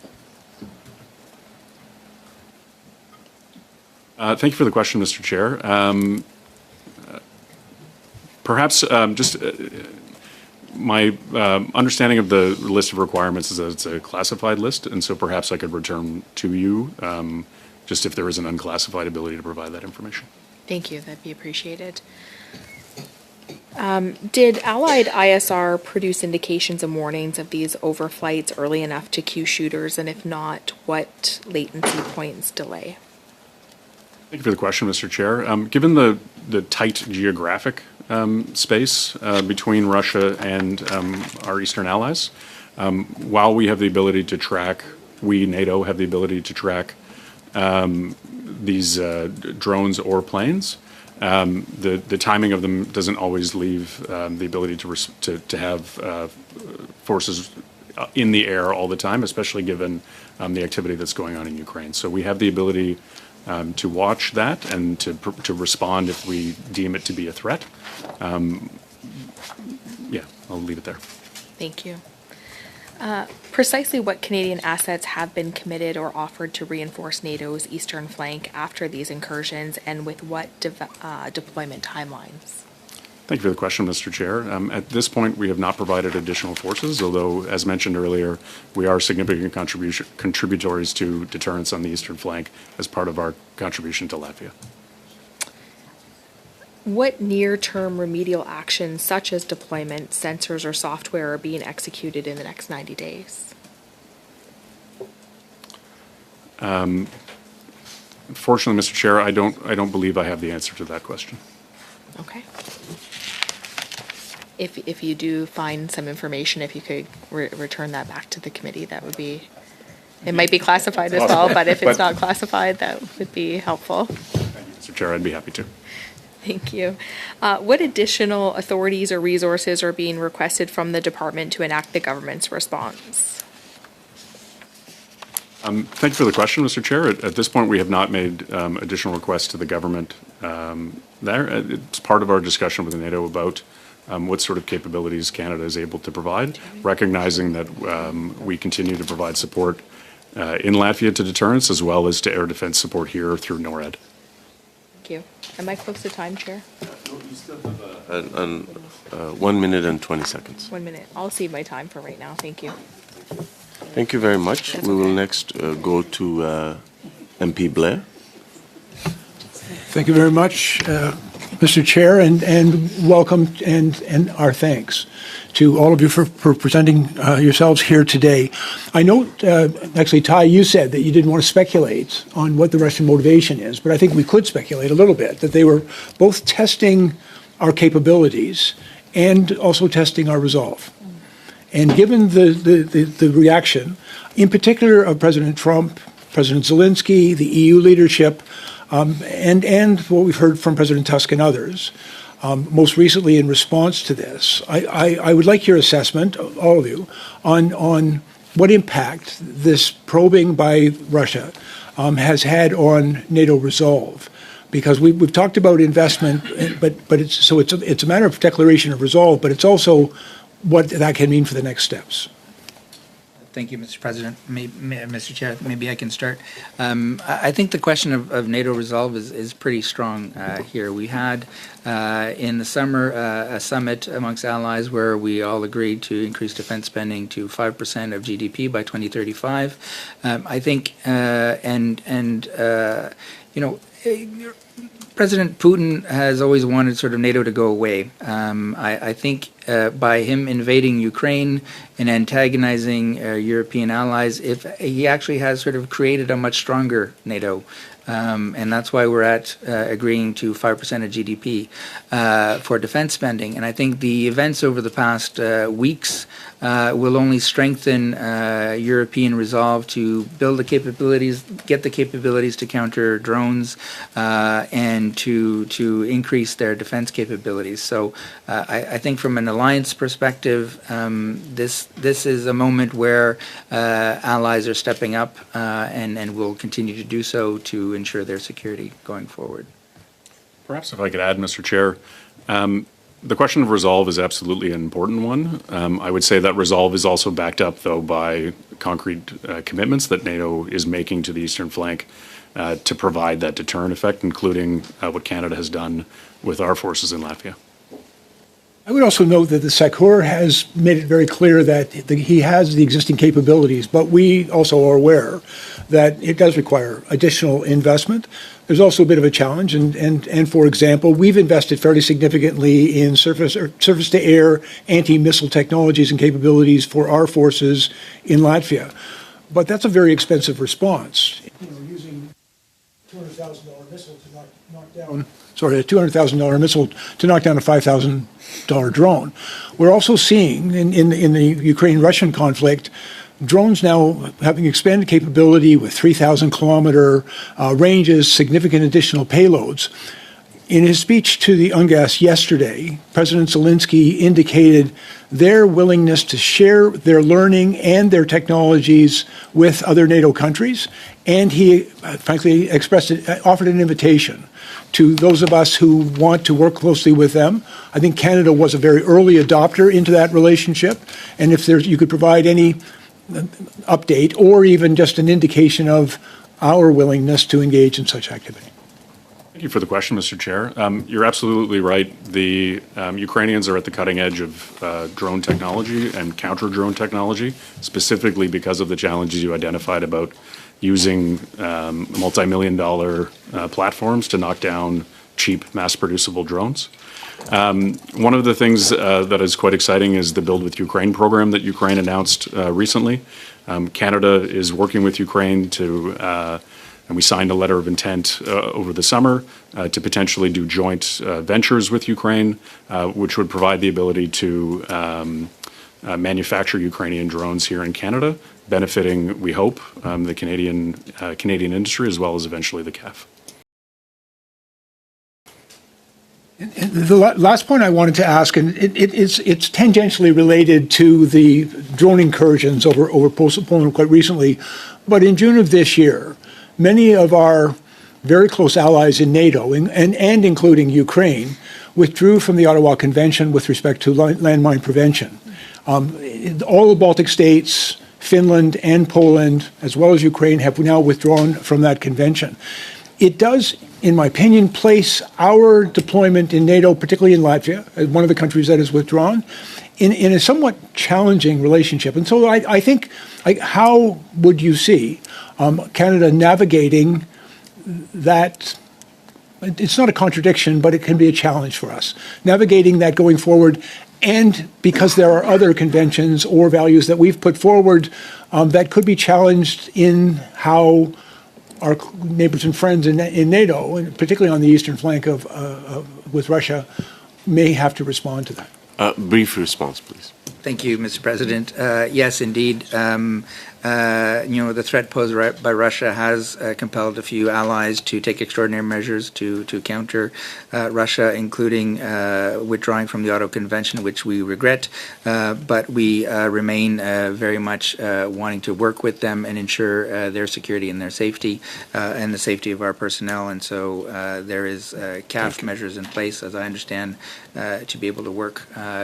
Thank you for the question, Mr. Chair. Perhaps just My understanding of the list of requirements is that it's a classified list, and so perhaps I could return to you just if there is an unclassified ability to provide that information. Thank you. That'd be appreciated. Did Allied ISR produce indications and warnings of these overflights early enough to cue shooters? And if not, what latency points delay? Thank you for the question, Mr. Chair. Given the tight geographic space between Russia and our eastern allies, while we have the ability to track, we, NATO, have the ability to track these drones or planes, the timing of them doesn't always leave the ability to have forces in the air all the time, especially given the activity that's going on in Ukraine. So we have the ability to watch that and to respond if we deem it to be a threat. Yeah, I'll leave it there. Thank you. Precisely what Canadian assets have been committed or offered to reinforce NATO's eastern flank after these incursions, and with what deployment timelines? Thank you for the question, Mr. Chair. At this point, we have not provided additional forces, although, as mentioned earlier, we are significant contributories to deterrence on the eastern flank as part of our contribution to Latvia. What near-term remedial actions, such as deployment, sensors, or software, are being executed in the next 90 days? Fortunately, Mr. Chair, I don't believe I have the answer to that question. Okay. If you do find some information, if you could return that back to the committee, that would be, it might be classified as well, but if it's not classified, that would be helpful. Thank you, Mr. Chair, I'd be happy to. Thank you. What additional authorities or resources are being requested from the department to enact the government's response? Thank you for the question, Mr. Chair. At this point, we have not made additional requests to the government there. It's part of our discussion with NATO about what sort of capabilities Canada is able to provide, recognizing that we continue to provide support in Latvia to deterrence as well as to air defense support here through NORAD. Thank you. Am I close to time, Chair? No, you still have 1 minute and 20 seconds. 1 minute. I'll cede my time for right now. Thank you. Thank you very much. We will next go to MP Blair. Thank you very much, Mr. Chair, and welcome and our thanks to all of you for presenting yourselves here today. I note, actually, Ty, you said that you didn't want to speculate on what the Russian motivation is, but I think we could speculate a little bit, that they were both testing our capabilities and also testing our resolve. And given the reaction, in particular of President Trump, President Zelensky, the EU leadership, and what we've heard from President Tusk and others, most recently in response to this, I would like your assessment, all of you, on what impact this probing by Russia has had on NATO resolve. Because we've talked about investment, but it's a matter of declaration of resolve, but it's also what that can mean for the next steps. Thank you, Mr. President. Mr. Chair, maybe I can start. I think the question of NATO resolve is pretty strong here. We had in the summer a summit amongst allies where we all agreed to increase defense spending to 5% of GDP by 2035. I think, President Putin has always wanted sort of NATO to go away. I think by him invading Ukraine and antagonizing European allies, if he actually has sort of created a much stronger NATO. And that's why we're at agreeing to 5% of GDP for defense spending. And I think the events over the past weeks will only strengthen European resolve to build the capabilities, get the capabilities to counter drones, and to increase their defense capabilities. So I think from an alliance perspective, this is a moment where allies are stepping up and will continue to do so to ensure their security going forward. Perhaps if I could add, Mr. Chair, the question of resolve is absolutely an important one. I would say that resolve is also backed up, though, by concrete commitments that NATO is making to the eastern flank to provide that deterrent effect, including what Canada has done with our forces in Latvia. I would also note that the SACUR has made it very clear that he has the existing capabilities, but we also are aware that it does require additional investment. There's also a bit of a challenge, and for example, we've invested fairly significantly in surface-to-air anti-missile technologies and capabilities for our forces in Latvia. But that's a very expensive response. Using $200,000 missile to knock down, sorry, a $200,000 missile to knock down a $5,000 drone. We're also seeing in the Ukraine-Russian conflict, drones now having expanded capability with 3,000-kilometer ranges, significant additional payloads. In his speech to the UNGAS yesterday, President Zelensky indicated their willingness to share their learning and their technologies with other NATO countries, and he, frankly, offered an invitation to those of us who want to work closely with them. I think Canada was a very early adopter into that relationship, and if you could provide any update or even just an indication of our willingness to engage in such activity. Thank you for the question, Mr. Chair. You're absolutely right. The Ukrainians are at the cutting edge of drone technology and counter-drone technology, specifically because of the challenges you identified about using multi-million-dollar platforms to knock down cheap, mass-producible drones. One of the things that is quite exciting is the Build with Ukraine program that Ukraine announced recently. Canada is working with Ukraine and we signed a letter of intent over the summer to potentially do joint ventures with Ukraine, which would provide the ability to manufacture Ukrainian drones here in Canada, benefiting, we hope, the Canadian industry as well as eventually the CAF. And the last point I wanted to ask, and it's tangentially related to the drone incursions over Poland quite recently, but in June of this year, many of our very close allies in NATO, and including Ukraine, withdrew from the Ottawa Convention with respect to landmine prevention. All the Baltic states, Finland and Poland, as well as Ukraine, have now withdrawn from that convention. It does, in my opinion, place our deployment in NATO, particularly in Latvia, as one of the countries that has withdrawn, in a somewhat challenging relationship. And so I think, how would you see Canada navigating that? It's not a contradiction, but it can be a challenge for us, navigating that going forward. And because there are other conventions or values that we've put forward that could be challenged in how our neighbors and friends in NATO, and particularly on the eastern flank with Russia, may have to respond to that. Brief response, please. Thank you, Mr. President. Yes, indeed. The threat posed by Russia has compelled a few allies to take extraordinary measures to counter Russia, including withdrawing from the Ottawa Convention, which we regret. But we remain very much wanting to work with them and ensure their security and their safety and the safety of our personnel. And so there is CAF measures in place, as I understand, to be able to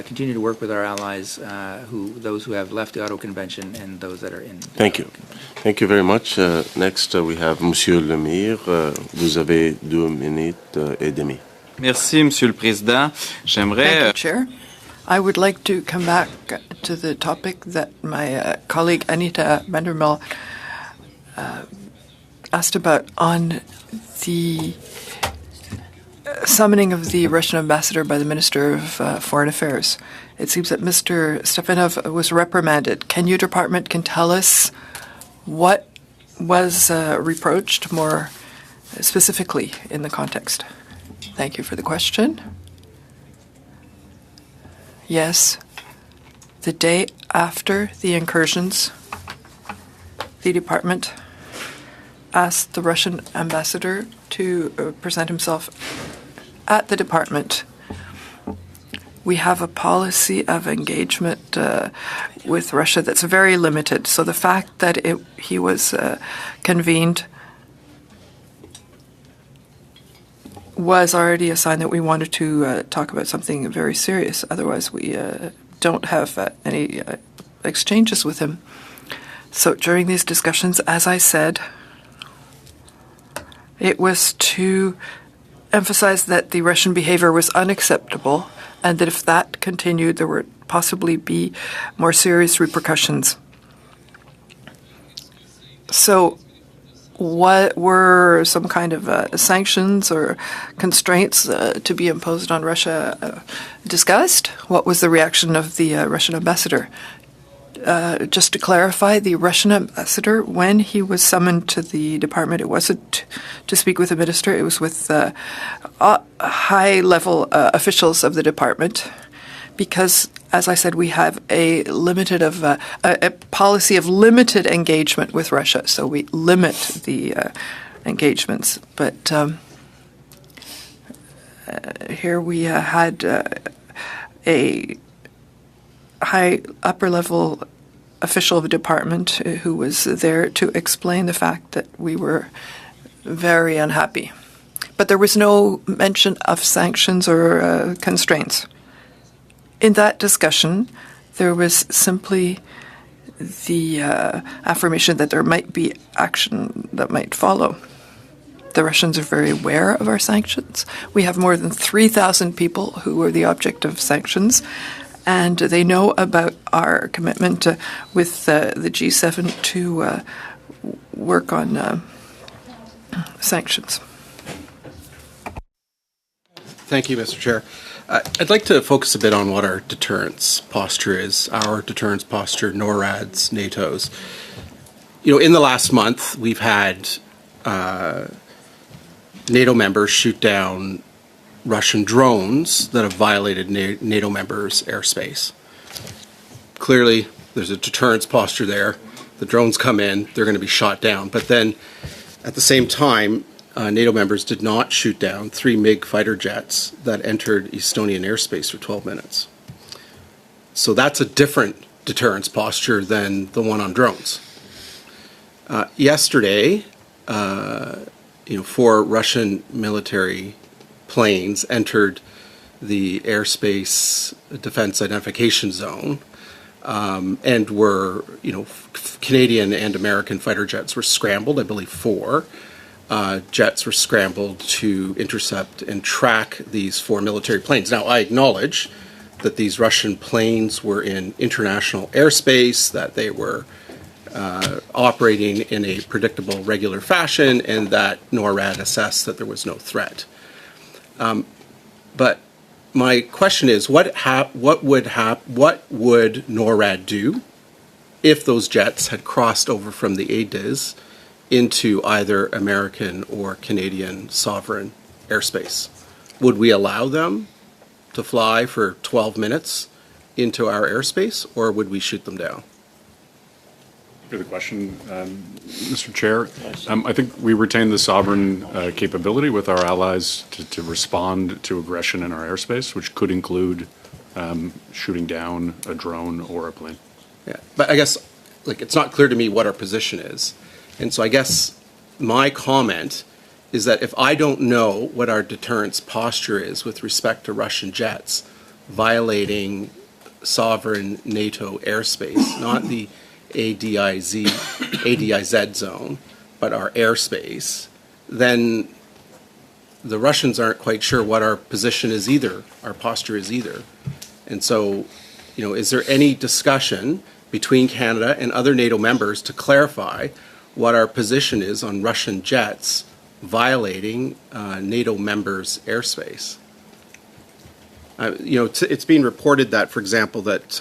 continue to work with our allies, those who have left the Ottawa Convention and those that are in. Thank you. Thank you very much. Next, we have Monsieur Lemire. Vous avez 2 minutes et demie. Merci, Monsieur le Président. J'aimerais. Thank you, Chair. I would like to come back to the topic that my colleague Anita Vandermill asked about on the summoning of the Russian ambassador by the Minister of Foreign Affairs. It seems that Mr. Stefanov was reprimanded. Can your department tell us what was reproached more specifically in the context? Thank you for the question. Yes. The day after the incursions, the department asked the Russian ambassador to present himself at the department. We have a policy of engagement with Russia that's very limited. So the fact that he was convened was already a sign that we wanted to talk about something very serious. Otherwise, we don't have any exchanges with him. So during these discussions, as I said, it was to emphasize that the Russian behavior was unacceptable, and that if that continued, there would possibly be more serious repercussions. So what were some kind of sanctions or constraints to be imposed on Russia discussed? What was the reaction of the Russian ambassador? Just to clarify, the Russian ambassador, when he was summoned to the department, it wasn't to speak with the minister, it was with high-level officials of the department, because, as I said, we have a policy of limited engagement with Russia, so we limit the engagements. But here we had a high upper-level official of the department who was there to explain the fact that we were very unhappy. But there was no mention of sanctions or constraints. In that discussion, there was simply the affirmation that there might be action that might follow. The Russians are very aware of our sanctions. We have more than 3,000 people who are the object of sanctions, and they know about our commitment with the G7 to work on sanctions. Thank you, Mr. Chair. I'd like to focus a bit on what our deterrence posture is, our deterrence posture, NORAD's, NATO's. You know, in the last month, we've had NATO members shoot down Russian drones that have violated NATO members' airspace. Clearly, there's a deterrence posture there. The drones come in, they're going to be shot down. But then, at the same time, NATO members did not shoot down 3 MiG fighter jets that entered Estonian airspace for 12 minutes. So that's a different deterrence posture than the one on drones. Yesterday, 4 Russian military planes entered the airspace defense identification zone, and were, Canadian and American fighter jets were scrambled, I believe 4. Jets were scrambled to intercept and track these 4 military planes. Now, I acknowledge that these Russian planes were in international airspace, that they were operating in a predictable, regular fashion, and that NORAD assessed that there was no threat. But my question is, what would NORAD do if those jets had crossed over from the ADIZ into either American or Canadian sovereign airspace? Would we allow them to fly for 12 minutes into our airspace, or would we shoot them down? For the question, Mr. Chair, I think we retain the sovereign capability with our allies to respond to aggression in our airspace, which could include shooting down a drone or a plane. Yeah, but I guess it's not clear to me what our position is. And so I guess my comment is that if I don't know what our deterrence posture is with respect to Russian jets violating sovereign NATO airspace, not the ADIZ zone, but our airspace, then the Russians aren't quite sure what our position is either, our posture is either. And so, is there any discussion between Canada and other NATO members to clarify what our position is on Russian jets violating NATO members' airspace? It's being reported that, for example, just,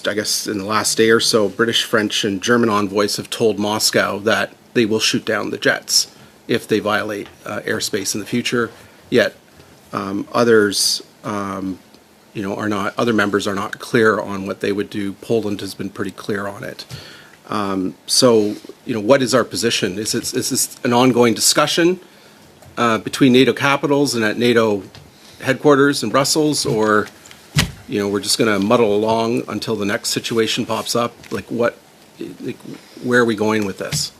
I guess, in the last day or so, British, French, and German envoys have told Moscow that they will shoot down the jets if they violate airspace in the future. Yet others, are not. Other members are not clear on what they would do. Poland has been pretty clear on it. So, what is our position? Is this an ongoing discussion between NATO capitals and at NATO headquarters in Brussels, or we're just going to muddle along until the next situation pops up? Where are we going with this?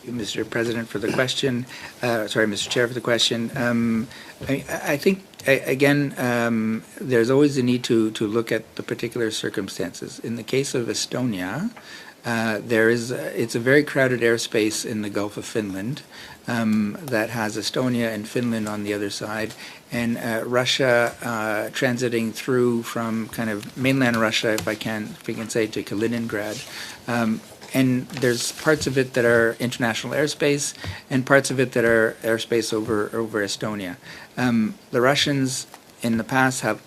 Thank you, Mr. President, for the question. Mr. Chair, for the question. I think, again, there's always a need to look at the particular circumstances. In the case of Estonia, it's a very crowded airspace in the Gulf of Finland that has Estonia and Finland on the other side, and Russia transiting through from kind of mainland Russia, if we can say, to Kaliningrad. And there's parts of it that are international airspace and parts of it that are airspace over Estonia. The Russians in the past have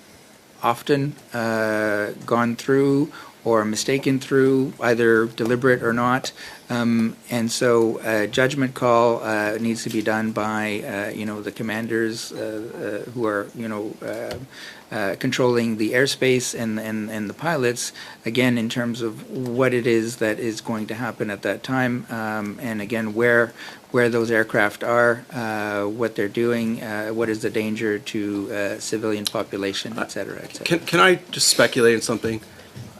often gone through or mistaken through, either deliberate or not. And so a judgment call needs to be done by, the commanders who are, controlling the airspace and the pilots, again, in terms of what it is that is going to happen at that time, and again, where those aircraft are, what they're doing, what is the danger to civilian population, et cetera, et cetera. Can I just speculate on something?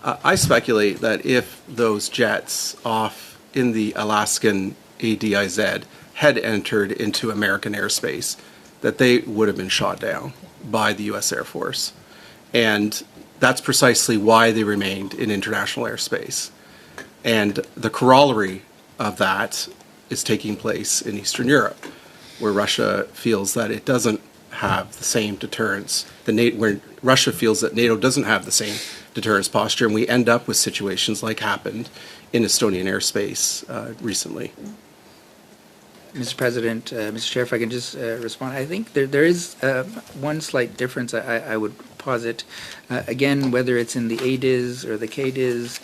I speculate that if those jets off in the Alaskan ADIZ had entered into American airspace, that they would have been shot down by the U.S. Air Force. And that's precisely why they remained in international airspace. And the corollary of that is taking place in Eastern Europe, where Russia feels that it doesn't have the same deterrence, where Russia feels that NATO doesn't have the same deterrence posture, and we end up with situations like happened in Estonian airspace recently. Mr. President, Mr. Chair, if I can just respond, I think there is one slight difference I would posit. Again, whether it's in the ADIZ or the KDIZ,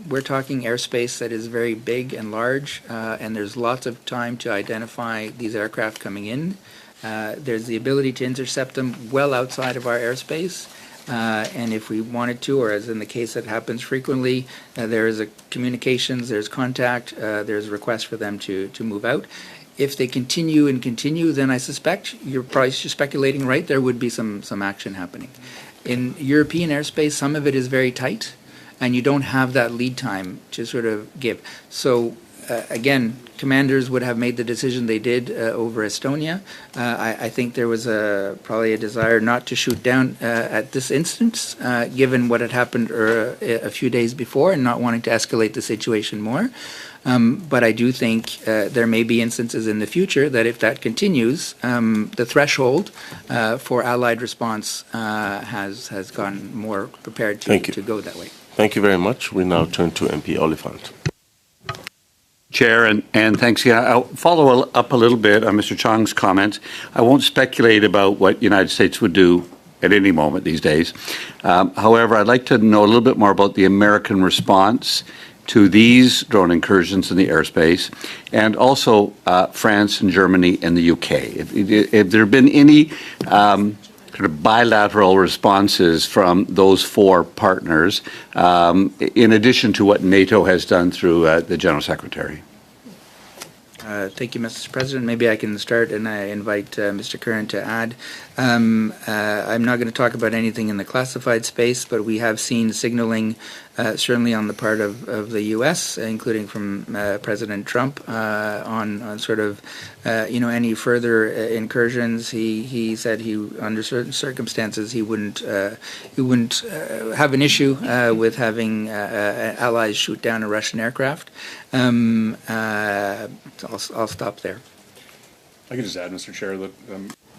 we're talking airspace that is very big and large, and there's lots of time to identify these aircraft coming in. There's the ability to intercept them well outside of our airspace. And if we wanted to, or as in the case that happens frequently, there is a communications, there's contact, there's a request for them to move out. If they continue, then I suspect, you're probably speculating right, there would be some action happening. In European airspace, some of it is very tight, and you don't have that lead time to sort of give. So again, commanders would have made the decision they did over Estonia. I think there was probably a desire not to shoot down at this instance, given what had happened a few days before, and not wanting to escalate the situation more. But I do think there may be instances in the future that if that continues, the threshold for Allied response has gone more prepared to go that way. Thank you very much. We now turn to MP Oliphant. Chair, and thanks. Yeah, I'll follow up a little bit on Mr. Chong's comments. I won't speculate about what the United States would do at any moment these days. However, I'd like to know a little bit more about the American response to these drone incursions in the airspace, and also France and Germany and the UK. If there have been any sort of bilateral responses from those four partners, in addition to what NATO has done through the General Secretary. Thank you, Mr. President. Maybe I can start, and I invite Mr. Curran to add. I'm not going to talk about anything in the classified space, but we have seen signaling, certainly on the part of the U.S., including from President Trump, on sort of, any further incursions. He said under certain circumstances, he wouldn't have an issue with having allies shoot down a Russian aircraft. I'll stop there. I could just add, Mr. Chair, that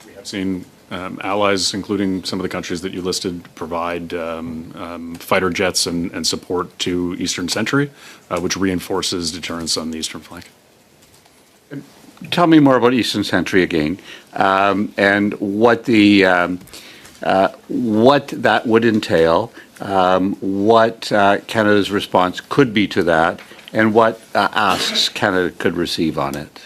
we have seen allies, including some of the countries that you listed, provide fighter jets and support to Eastern Sentry, which reinforces deterrence on the eastern flank. Tell me more about Eastern Sentry again, and what what that would entail, what Canada's response could be to that, and what asks Canada could receive on it.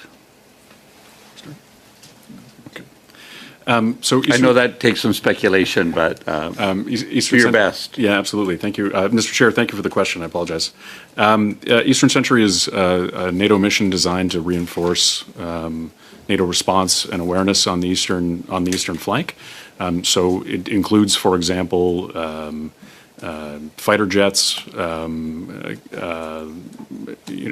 So I know that takes some speculation, but do your best. Yeah, absolutely. Thank you. Mr. Chair, thank you for the question. I apologize. Eastern Sentry is a NATO mission designed to reinforce NATO response and awareness on the eastern flank. So it includes, for example, fighter jets,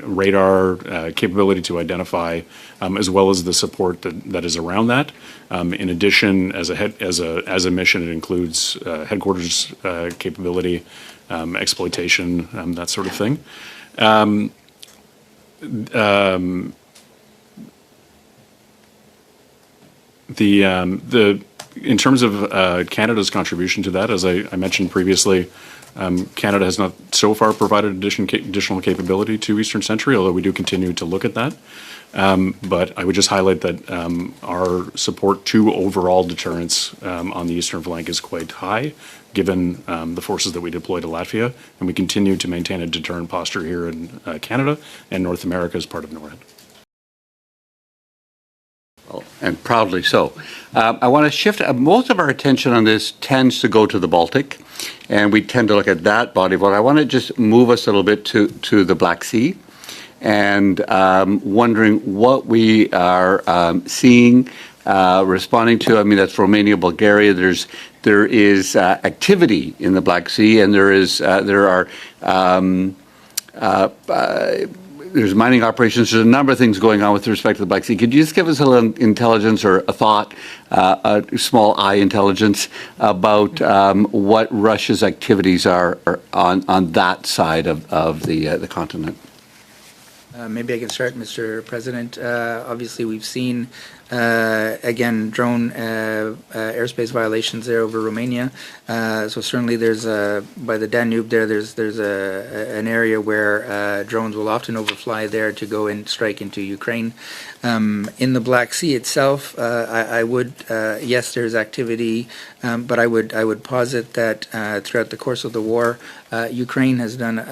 radar capability to identify, as well as the support that is around that. In addition, as a mission, it includes headquarters capability, exploitation, that sort of thing. In terms of Canada's contribution to that, as I mentioned previously, Canada has not so far provided additional capability to Eastern Sentry, although we do continue to look at that. But I would just highlight that our support to overall deterrence on the eastern flank is quite high, given the forces that we deploy to Latvia, and we continue to maintain a deterrent posture here in Canada and North America as part of NORAD. And proudly so. I want to shift, most of our attention on this tends to go to the Baltic, and we tend to look at that body, but I want to just move us a little bit to the Black Sea, and wondering what we are seeing, responding to. I mean, that's Romania, Bulgaria. There is activity in the Black Sea, and there's mining operations. There's a number of things going on with respect to the Black Sea. Could you just give us a little intelligence or a thought, a small I intelligence about what Russia's activities are on that side of the continent? Maybe I can start, Mr. President. Obviously, we've seen, again, drone airspace violations there over Romania. So certainly there's, by the Danube there's an area where drones will often overfly there to go and strike into Ukraine. In the Black Sea itself, I would, yes, there's activity, but I would posit that throughout the course of the war, Ukraine has done,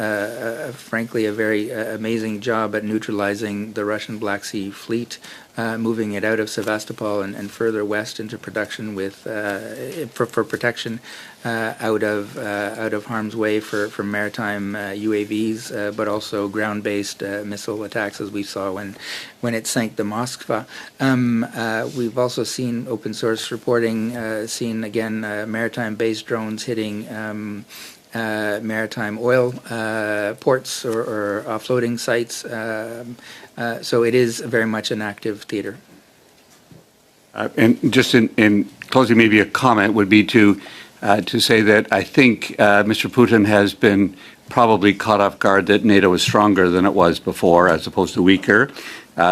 frankly, a very amazing job at neutralizing the Russian Black Sea fleet, moving it out of Sevastopol and further west into production with for protection out of harm's way for maritime UAVs, but also ground-based missile attacks, as we saw when it sank the Moskva. We've also seen open source reporting, seen again maritime-based drones hitting maritime oil ports or offloading sites. So it is very much an active theater. And just in closing, maybe a comment would be to say that I think Mr. Putin has been probably caught off guard that NATO is stronger than it was before, as opposed to weaker.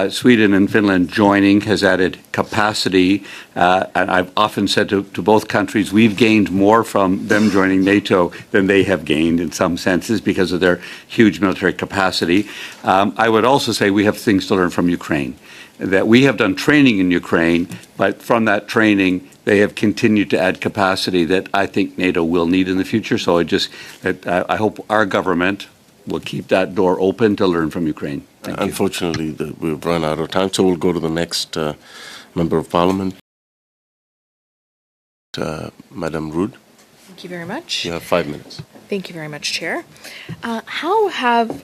Sweden and Finland joining has added capacity, and I've often said to both countries, we've gained more from them joining NATO than they have gained in some senses because of their huge military capacity. I would also say we have things to learn from Ukraine, that we have done training in Ukraine, but from that training, they have continued to add capacity that I think NATO will need in the future. So I hope our government will keep that door open to learn from Ukraine. Unfortunately, we've run out of time, so we'll go to the next Member of Parliament, Madame Rood. Thank you very much. You have 5 minutes. Thank you very much, Chair. How have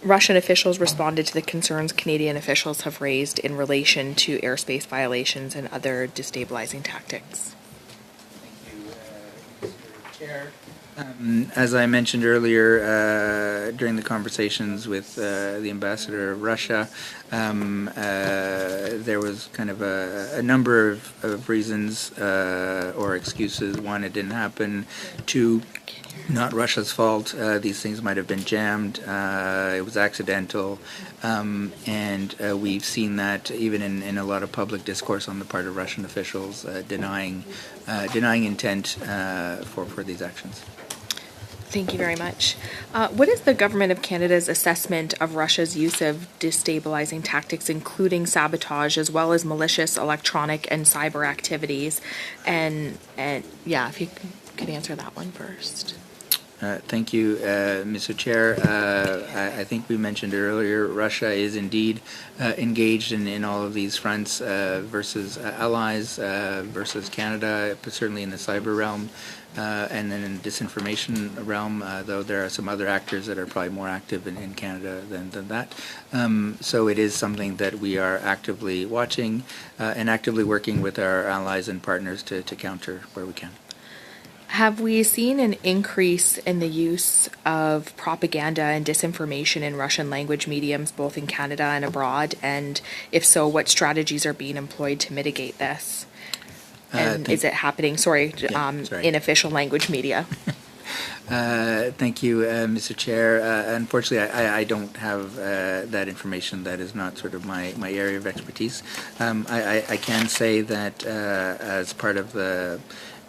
Russian officials responded to the concerns Canadian officials have raised in relation to airspace violations and other destabilizing tactics? Thank you, Mr. Chair. As I mentioned earlier during the conversations with the ambassador of Russia, there was kind of a number of reasons or excuses. One, it didn't happen. Two, not Russia's fault. These things might have been jammed. It was accidental. And we've seen that even in a lot of public discourse on the part of Russian officials denying intent for these actions. Thank you very much. What is the Government of Canada's assessment of Russia's use of destabilizing tactics, including sabotage, as well as malicious electronic and cyber activities? And yeah, if you could answer that one first. Thank you, Mr. Chair. I think we mentioned earlier, Russia is indeed engaged in all of these fronts versus allies, versus Canada, but certainly in the cyber realm, and then in the disinformation realm, though there are some other actors that are probably more active in Canada than that. So it is something that we are actively watching and actively working with our allies and partners to counter where we can. Have we seen an increase in the use of propaganda and disinformation in Russian language mediums, both in Canada and abroad? And if so, what strategies are being employed to mitigate this? And is it happening, in official language media? Thank you, Mr. Chair. Unfortunately, I don't have that information. That is not sort of my area of expertise. I can say that as part of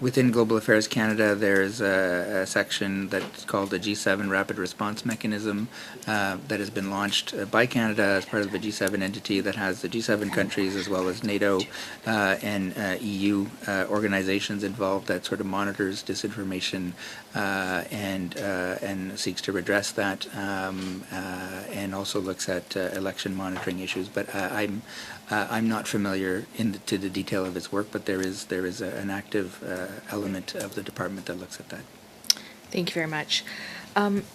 within Global Affairs Canada, there's a section that's called the G7 Rapid Response Mechanism that has been launched by Canada as part of the G7 entity that has the G7 countries as well as NATO and EU organizations involved that sort of monitors disinformation and seeks to redress that and also looks at election monitoring issues. But I'm not familiar to the detail of its work, but there is an active element of the department that looks at that. Thank you very much.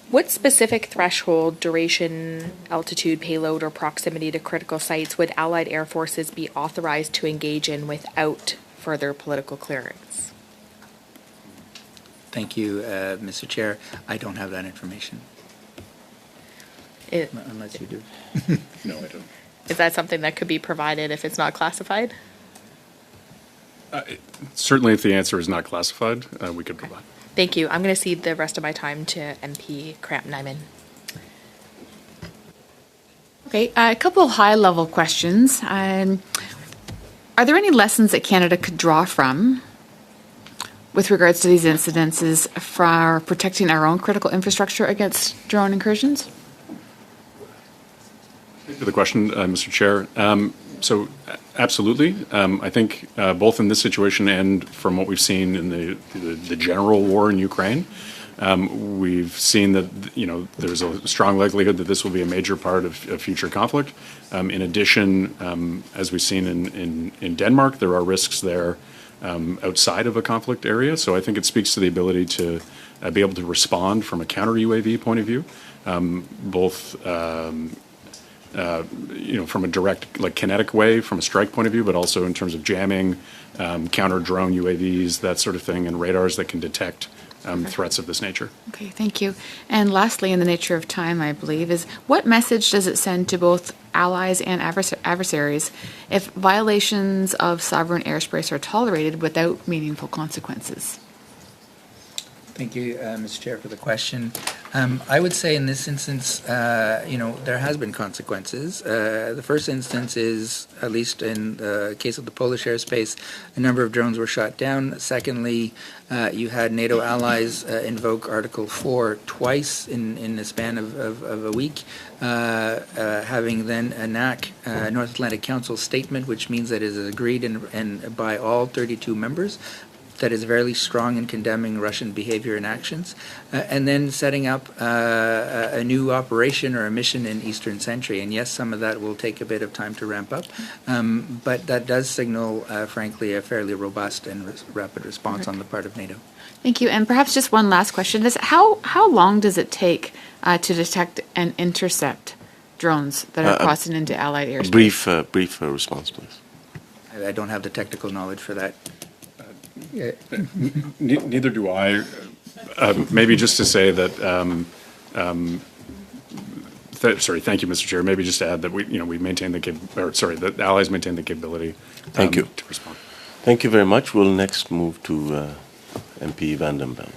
What specific threshold, duration, altitude, payload, or proximity to critical sites would Allied Air Forces be authorized to engage in without further political clearance? Thank you, Mr. Chair. I don't have that information. Unless you do. No, I don't. Is that something that could be provided if it's not classified? Certainly, if the answer is not classified, we could provide. Thank you. I'm going to cede the rest of my time to MP Cramp-Nyman. Okay, a couple of high-level questions. Are there any lessons that Canada could draw from with regards to these incidences for protecting our own critical infrastructure against drone incursions? Thank you for the question, Mr. Chair. So, absolutely. I think both in this situation and from what we've seen in the general war in Ukraine, we've seen that there's a strong likelihood that this will be a major part of future conflict. In addition, as we've seen in Denmark, there are risks there outside of a conflict area. So I think it speaks to the ability to be able to respond from a counter UAV point of view, both from a direct, kinetic way, from a strike point of view, but also in terms of jamming, counter drone UAVs, that sort of thing, and radars that can detect threats of this nature. Okay, thank you. And lastly, in the nature of time, I believe, is what message does it send to both allies and adversaries if violations of sovereign airspace are tolerated without meaningful consequences? Thank you, Mr. Chair, for the question. I would say in this instance, there has been consequences. The first instance is, at least in the case of the Polish airspace, a number of drones were shot down. Secondly, you had NATO allies invoke Article 4 twice in the span of a week, having then a NAC, North Atlantic Council statement, which means that it is agreed and by all 32 members, that is very strong in condemning Russian behavior and actions, and then setting up a new operation or a mission in Eastern Sentry. And yes, some of that will take a bit of time to ramp up, but that does signal, frankly, a fairly robust and rapid response on the part of NATO. Thank you. And perhaps just one last question is how long does it take to detect and intercept drones that are crossing into Allied airspace? Brief response, please. I don't have the technical knowledge for that. Neither do I. Maybe just to say that. Sorry, thank you, Mr. Chair. Maybe just to add that we maintain the allies maintain the capability. Thank you to respond. Thank you very much. We'll next move to MP Van den Belt.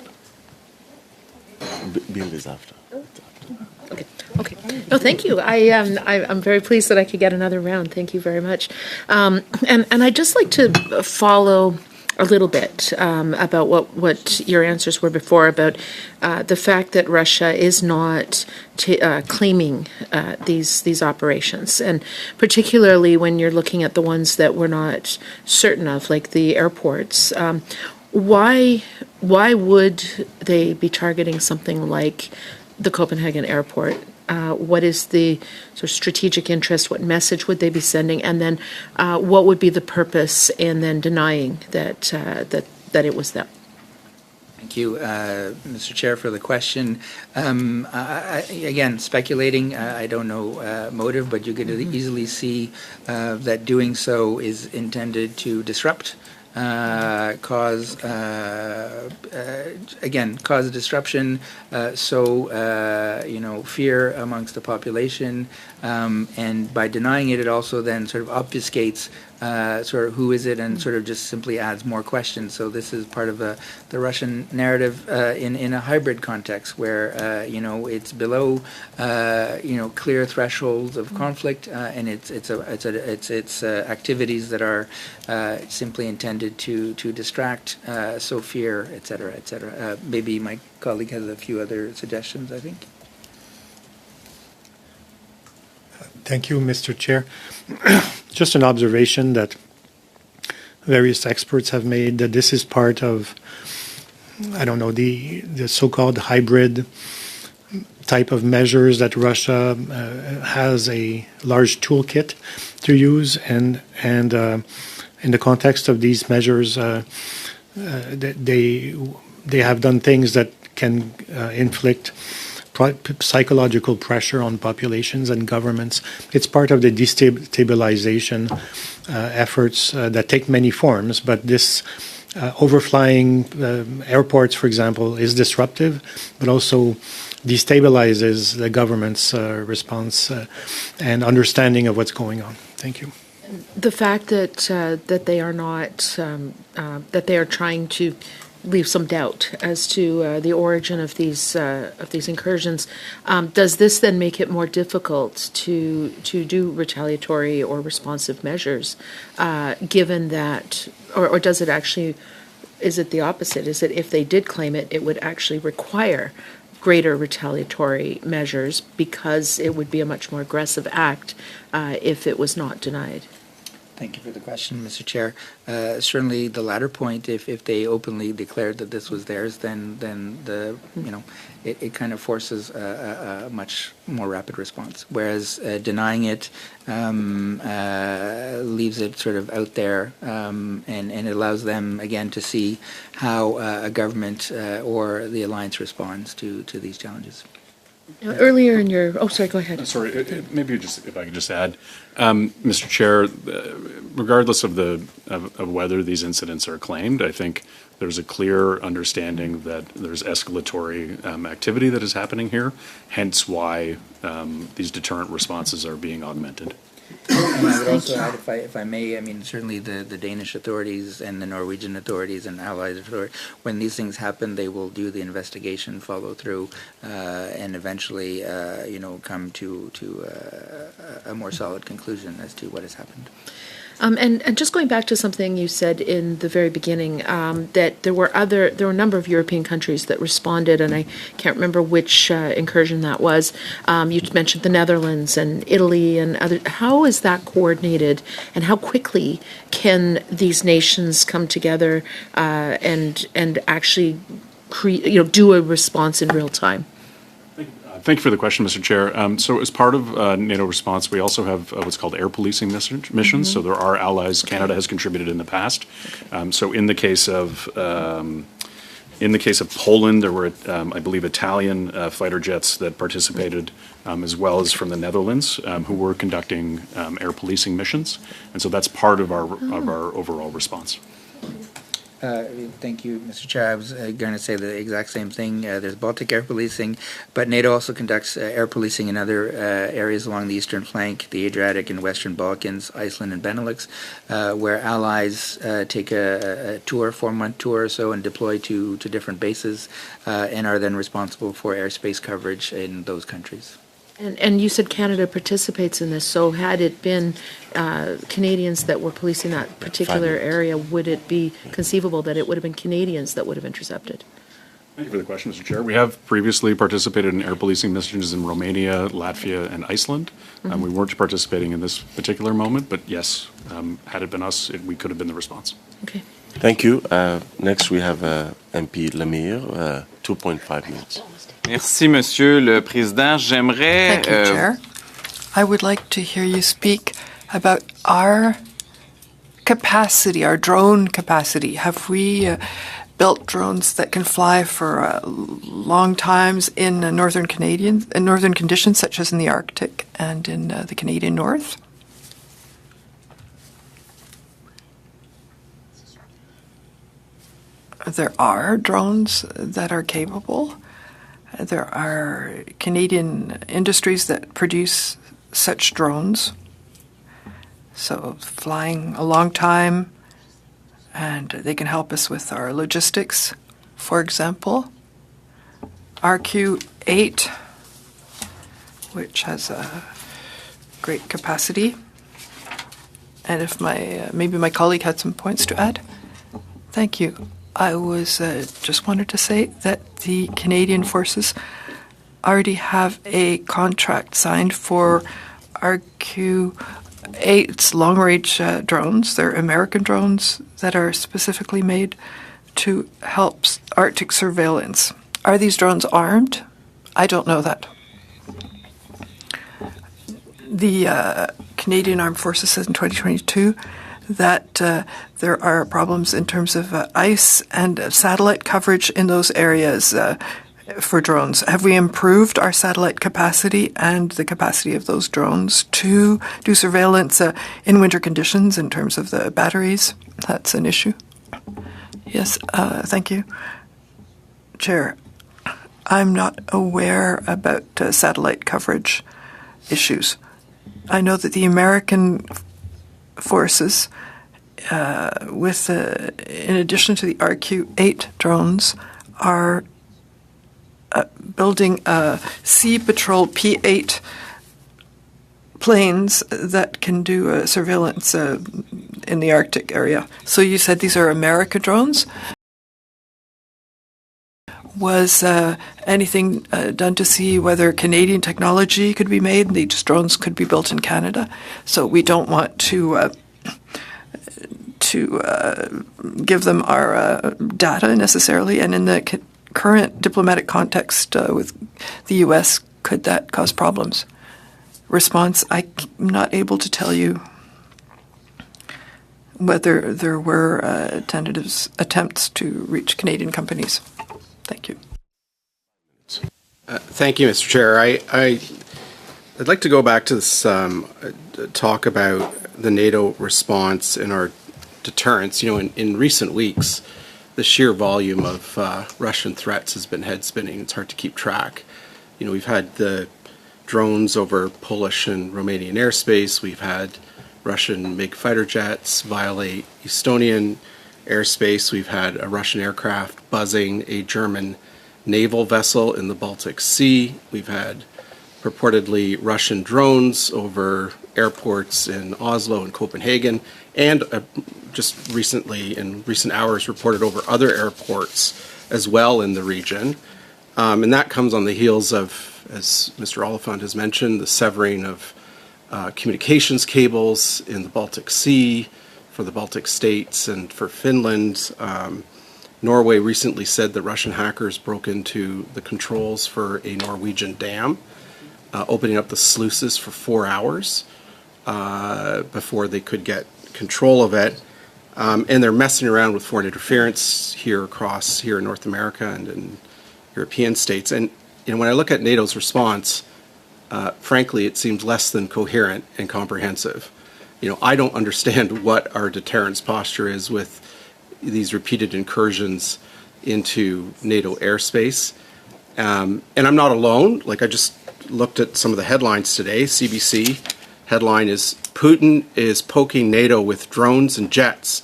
Bill is after. Okay. No, thank you. I'm very pleased that I could get another round. Thank you very much. And I'd just like to follow a little bit about what your answers were before about the fact that Russia is not claiming these operations, and particularly when you're looking at the ones that we're not certain of, like the airports. Why would they be targeting something like the Copenhagen airport? What is the sort of strategic interest? What message would they be sending? And then what would be the purpose in then denying that it was them? Thank you, Mr. Chair, for the question. Again, speculating, I don't know motive, but you could easily see that doing so is intended to disrupt, cause a disruption, fear amongst the population, and by denying it, it also then sort of obfuscates sort of who is it, and sort of just simply adds more questions. So this is part of the Russian narrative in a hybrid context where it's below clear thresholds of conflict, and it's activities that are simply intended to distract, sow fear, et cetera, et cetera. Maybe my colleague has a few other suggestions, I think. Thank you, Mr. Chair. Just an observation that various experts have made, that this is part of, the so-called hybrid type of measures that Russia has a large toolkit to use, and in the context of these measures, they have done things that can inflict psychological pressure on populations and governments. It's part of the destabilization efforts that take many forms, but this overflying airports, for example, is disruptive, but also destabilizes the government's response and understanding of what's going on. Thank you. The fact that they are not that they are trying to leave some doubt as to the origin of these incursions. Does this then make it more difficult to do retaliatory or responsive measures, given that, or does it actually? Is it the opposite? Is it if they did claim it, it would actually require greater retaliatory measures because it would be a much more aggressive act if it was not denied? Thank you for the question, Mr. Chair. Certainly, the latter point, if they openly declared that this was theirs, then it kind of forces a much more rapid response. Whereas denying it leaves it sort of out there, and it allows them again to see how a government or the alliance responds to these challenges. Earlier in your, sorry, go ahead. Sorry, maybe just if I could just add, Mr. Chair, regardless of whether these incidents are claimed, I think there's a clear understanding that there's escalatory activity that is happening here, hence why these deterrent responses are being augmented. And I would also add, if I may, I mean, certainly the Danish authorities and the Norwegian authorities and allied authorities, when these things happen, they will do the investigation, follow through, and eventually, come to a more solid conclusion as to what has happened. And just going back to something you said in the very beginning, that there were a number of European countries that responded, and I can't remember which incursion that was. You mentioned the Netherlands and Italy and other. How is that coordinated, and how quickly can these nations come together and actually do a response in real time? Thank you for the question, Mr. Chair. So as part of NATO response, we also have what's called air policing missions. Mm-hmm. So there are allies. Okay. Canada has contributed in the past. So in the case of Poland, there were, I believe, Italian fighter jets that participated, as well as from the Netherlands, who were conducting air policing missions. And so that's part of our overall response. Thank you, Mr. Chair. I was going to say the exact same thing. There's Baltic air policing, but NATO also conducts air policing in other areas along the eastern flank, the Adriatic and Western Balkans, Iceland and Benelux, where allies take a tour, 4-month tour or so, and deploy to different bases, and are then responsible for airspace coverage in those countries. And you said Canada participates in this, so had it been Canadians that were policing that particular area, would it be conceivable that it would have been Canadians that would have intercepted? Thank you for the question, Mr. Chair. We have previously participated in air policing missions in Romania, Latvia, and Iceland. Mm-hmm. We weren't participating in this particular moment, but yes, had it been us, we could have been the response. Okay. Thank you. Next, we have MP Lemire, 2.5 minutes. Merci, Monsieur le Président. J'aimerais... Thank you, Chair. I would like to hear you speak about our capacity, our drone capacity. Have we built drones that can fly for long times in northern conditions, such as in the Arctic and in the Canadian North? There are drones that are capable. There are Canadian industries that produce such drones. So flying a long time, and they can help us with our logistics. For example, RQ8, which has a great capacity. And if maybe my colleague had some points to add. Thank you. I was just wanted to say that the Canadian forces already have a contract signed for RQ8's long-range drones. They're American drones that are specifically made to help Arctic surveillance. Are these drones armed? I don't know that. The Canadian Armed Forces said in 2022 that there are problems in terms of ice and satellite coverage in those areas for drones. Have we improved our satellite capacity and the capacity of those drones to do surveillance in winter conditions in terms of the batteries? That's an issue. Yes, thank you. Chair, I'm not aware about satellite coverage issues. I know that the American forces, in addition to the RQ-8 drones, are building Sea Patrol P-8 planes that can do surveillance in the Arctic area. So you said these are American drones? Was anything done to see whether Canadian technology could be made and these drones could be built in Canada? So we don't want to give them our data necessarily. And in the current diplomatic context with the U.S., could that cause problems? Response, I'm not able to tell you whether there were attempts to reach Canadian companies. Thank you. Thank you, Mr. Chair. I'd like to go back to this talk about the NATO response and our deterrence. You know, in recent weeks, the sheer volume of Russian threats has been head-spinning. It's hard to keep track. You know, we've had the drones over Polish and Romanian airspace. We've had Russian MiG fighter jets violate Estonian airspace. We've had a Russian aircraft buzzing a German naval vessel in the Baltic Sea. We've had purportedly Russian drones over airports in Oslo and Copenhagen, and just recently, in recent hours, reported over other airports as well in the region. And that comes on the heels of, as Mr. Oliphant has mentioned, the severing of communications cables in the Baltic Sea, for the Baltic states and for Finland. Norway recently said that Russian hackers broke into the controls for a Norwegian dam, opening up the sluices for 4 hours before they could get control of it. And they're messing around with foreign interference here in North America and in European states. And you know, when I look at NATO's response, frankly, it seems less than coherent and comprehensive. You know, I don't understand what our deterrence posture is with these repeated incursions into NATO airspace. And I'm not alone. Like, I just looked at some of the headlines today. CBC headline is, Putin is poking NATO with drones and jets.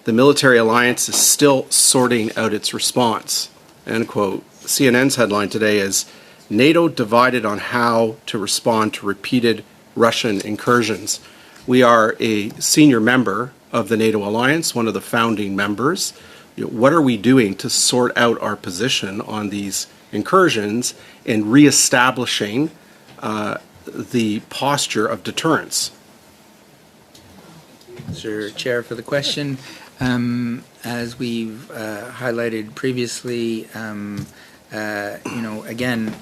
The military alliance is still sorting out its response. End quote. CNN's headline today is, NATO divided on how to respond to repeated Russian incursions. We are a senior member of the NATO alliance, one of the founding members. You know, what are we doing to sort out our position on these incursions and reestablishing the posture of deterrence? Mr. Chair, for the question. As we've highlighted previously, you know, again,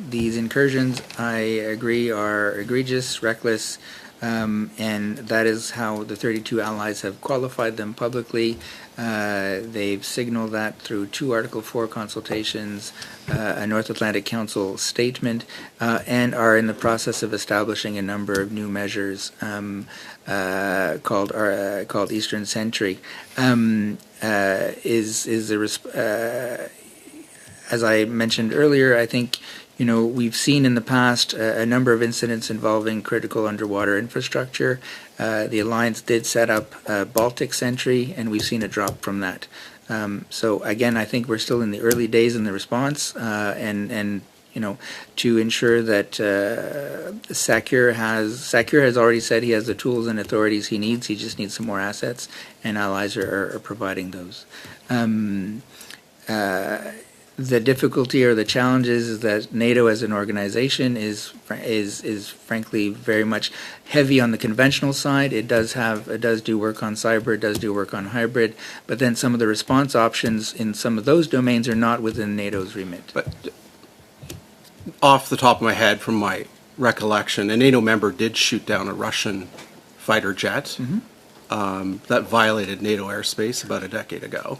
these incursions, I agree, are egregious, reckless, and that is how the 32 allies have qualified them publicly. They've signaled that through 2 Article 4 consultations, a North Atlantic Council statement, and are in the process of establishing a number of new measures called Eastern Sentry. As I mentioned earlier, I think we've seen in the past a number of incidents involving critical underwater infrastructure. The alliance did set up Baltic Sentry, and we've seen a drop from that. So again, I think we're still in the early days in the response, and to ensure that SACUR has already said he has the tools and authorities he needs. He just needs some more assets, and allies are providing those. The difficulty or the challenges is that NATO as an organization is frankly very much heavy on the conventional side. It does do work on cyber, it does do work on hybrid, but then some of the response options in some of those domains are not within NATO's remit. But off the top of my head, from my recollection, a NATO member did shoot down a Russian fighter jet that violated NATO airspace about a decade ago.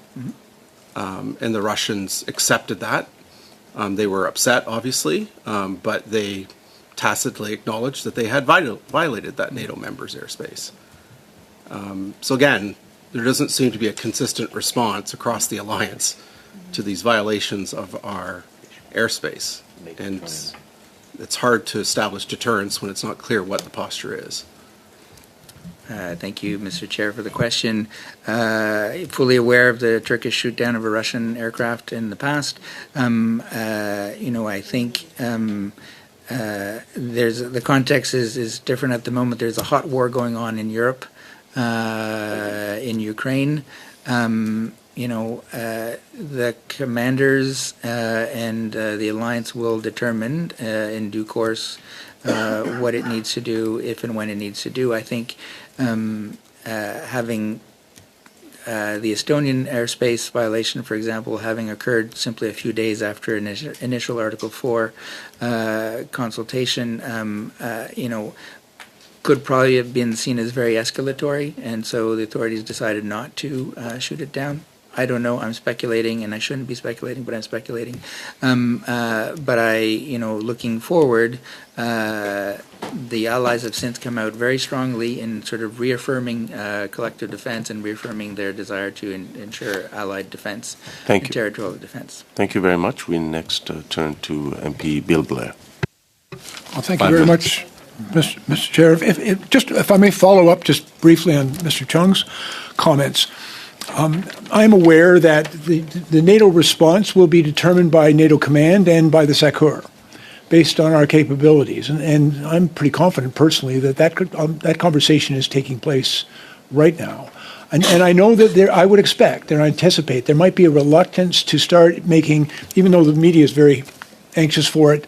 And the Russians accepted that. They were upset, obviously, but they tacitly acknowledged that they had violated that NATO member's airspace. So again, there doesn't seem to be a consistent response across the alliance to these violations of our airspace. And it's hard to establish deterrence when it's not clear what the posture is. Thank you, Mr. Chair, for the question. Fully aware of the Turkish shoot down of a Russian aircraft in the past. I think the context is different at the moment. There's a hot war going on in Europe, in Ukraine. The commanders and the alliance will determine in due course what it needs to do, if and when it needs to do. I think having the Estonian airspace violation, for example, having occurred simply a few days after initial Article 4 consultation, could probably have been seen as very escalatory, and so the authorities decided not to shoot it down. I don't know. I'm speculating, and I shouldn't be speculating, but I'm speculating. But looking forward, the allies have since come out very strongly in sort of reaffirming collective defense and reaffirming their desire to ensure allied defense and territorial defense. Thank you very much. We next turn to MP Bill Blair. Well, thank you very much, Mr. Chair. If I may follow up just briefly on Mr. Chung's comments. I'm aware that the NATO response will be determined by NATO Command and by the SACUR, based on our capabilities. And I'm pretty confident personally that conversation is taking place right now. And I know that I would expect and I anticipate there might be a reluctance to start making, even though the media is very anxious for it,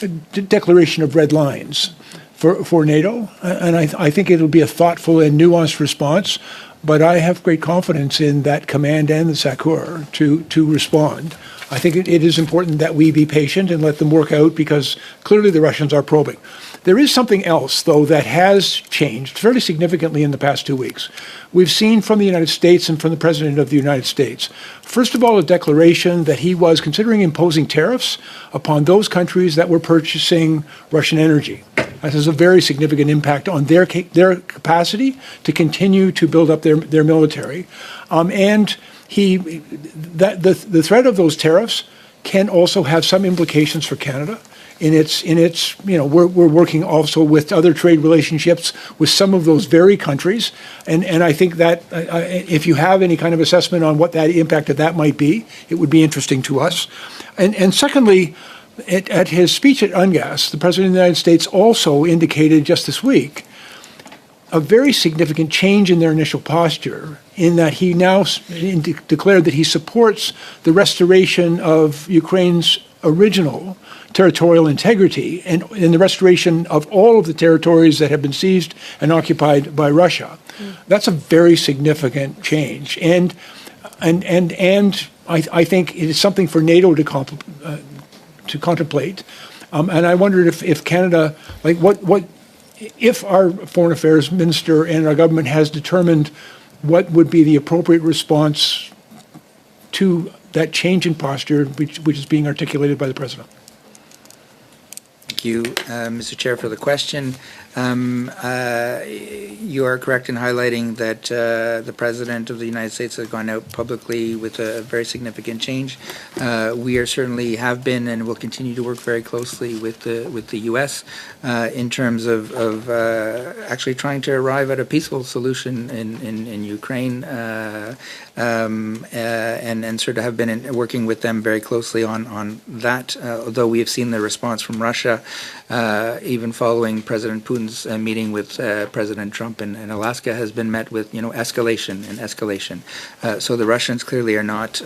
a declaration of red lines for NATO. And I think it'll be a thoughtful and nuanced response. But I have great confidence in that command and the SACUR to respond. I think it is important that we be patient and let them work out, because clearly the Russians are probing. There is something else, though, that has changed fairly significantly in the past 2 weeks. We've seen from the United States and from the President of the United States, first of all, a declaration that he was considering imposing tariffs upon those countries that were purchasing Russian energy. That has a very significant impact on their capacity to continue to build up their military. And the threat of those tariffs can also have some implications for Canada. We're working also with other trade relationships with some of those very countries, and I think that if you have any kind of assessment on what that impact of that might be, it would be interesting to us. And secondly, at his speech at UNGAS, the President of the United States also indicated just this week a very significant change in their initial posture, in that he now declared that he supports the restoration of Ukraine's original territorial integrity and in the restoration of all of the territories that have been seized and occupied by Russia. That's a very significant change, and I think it is something for NATO to contemplate. And I wondered if Canada, if our Foreign Affairs Minister and our government has determined what would be the appropriate response to that change in posture, which is being articulated by the President. Thank you, Mr. Chair, for the question. You are correct in highlighting that the President of the United States has gone out publicly with a very significant change. We are certainly have been and will continue to work very closely with the U.S. In terms of actually trying to arrive at a peaceful solution in Ukraine, and sort of have been working with them very closely on that. Although we have seen the response from Russia, even following President Putin's meeting with President Trump in Alaska, has been met with escalation and escalation. So the Russians clearly are not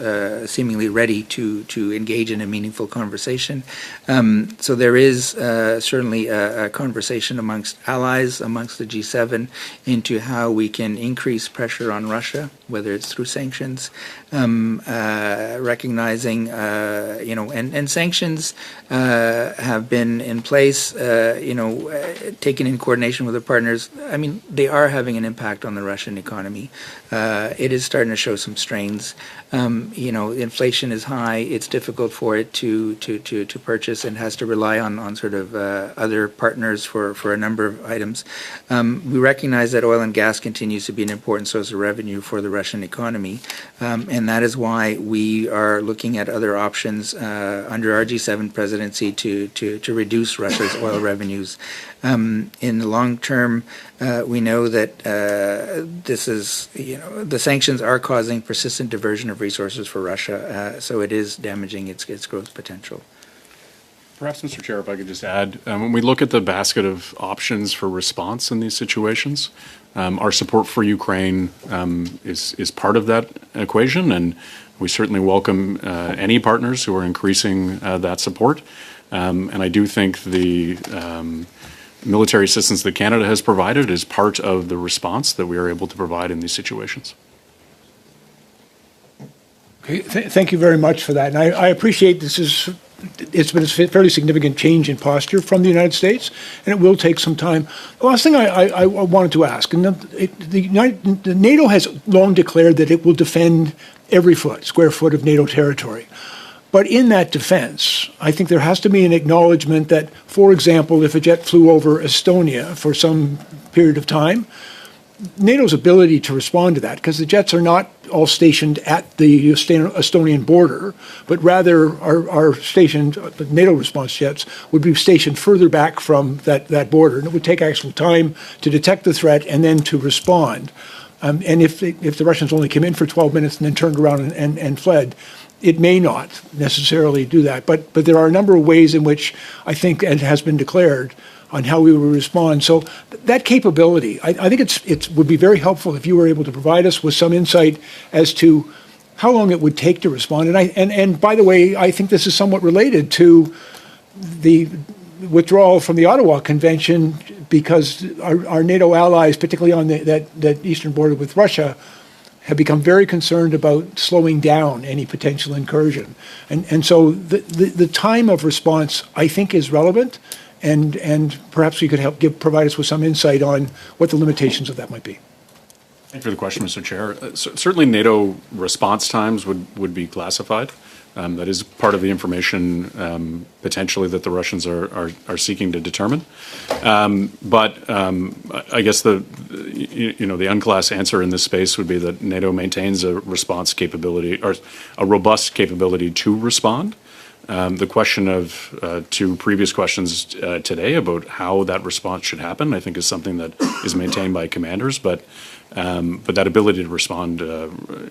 seemingly ready to engage in a meaningful conversation. So there is certainly a conversation amongst allies, amongst the G7, into how we can increase pressure on Russia, whether it's through sanctions, recognizing, and sanctions have been in place, taken in coordination with the partners. I mean, they are having an impact on the Russian economy. It is starting to show some strains. Inflation is high. It's difficult for it to purchase and has to rely on sort of other partners for a number of items. We recognize that oil and gas continues to be an important source of revenue for the Russian economy, and that is why we are looking at other options under our G7 presidency to reduce Russia's oil revenues. In the long term, we know that this is, the sanctions are causing persistent diversion of resources for Russia, so it is damaging its growth potential. Perhaps, Mr. Chair, if I could just add, when we look at the basket of options for response in these situations, our support for Ukraine is part of that equation, and we certainly welcome any partners who are increasing that support. And I do think the military assistance that Canada has provided is part of the response that we are able to provide in these situations. Okay, thank you very much for that. And I appreciate it's been a fairly significant change in posture from the United States, and it will take some time. The last thing I wanted to ask, and the NATO has long declared that it will defend every square foot of NATO territory. But in that defense, I think there has to be an acknowledgement that, for example, if a jet flew over Estonia for some period of time, NATO's ability to respond to that, because the jets are not all stationed at the Estonian border, but rather are stationed, the NATO response jets would be stationed further back from that border. And it would take actual time to detect the threat and then to respond. And if the Russians only came in for 12 minutes and then turned around and fled, it may not necessarily do that. But there are a number of ways in which I think it has been declared on how we will respond. So that capability, I think it would be very helpful if you were able to provide us with some insight as to how long it would take to respond. And by the way, I think this is somewhat related to the withdrawal from the Ottawa Convention, because our NATO allies, particularly on that eastern border with Russia, have become very concerned about slowing down any potential incursion. And so the time of response, I think, is relevant. And perhaps you could provide us with some insight on what the limitations of that might be. Thank you for the question, Mr. Chair. Certainly NATO response times would be classified. That is part of the information potentially that the Russians are seeking to determine. But I guess the unclass answer in this space would be that NATO maintains a response capability, or a robust capability to respond. The question of two previous questions today about how that response should happen, I think, is something that is maintained by commanders, but that ability to respond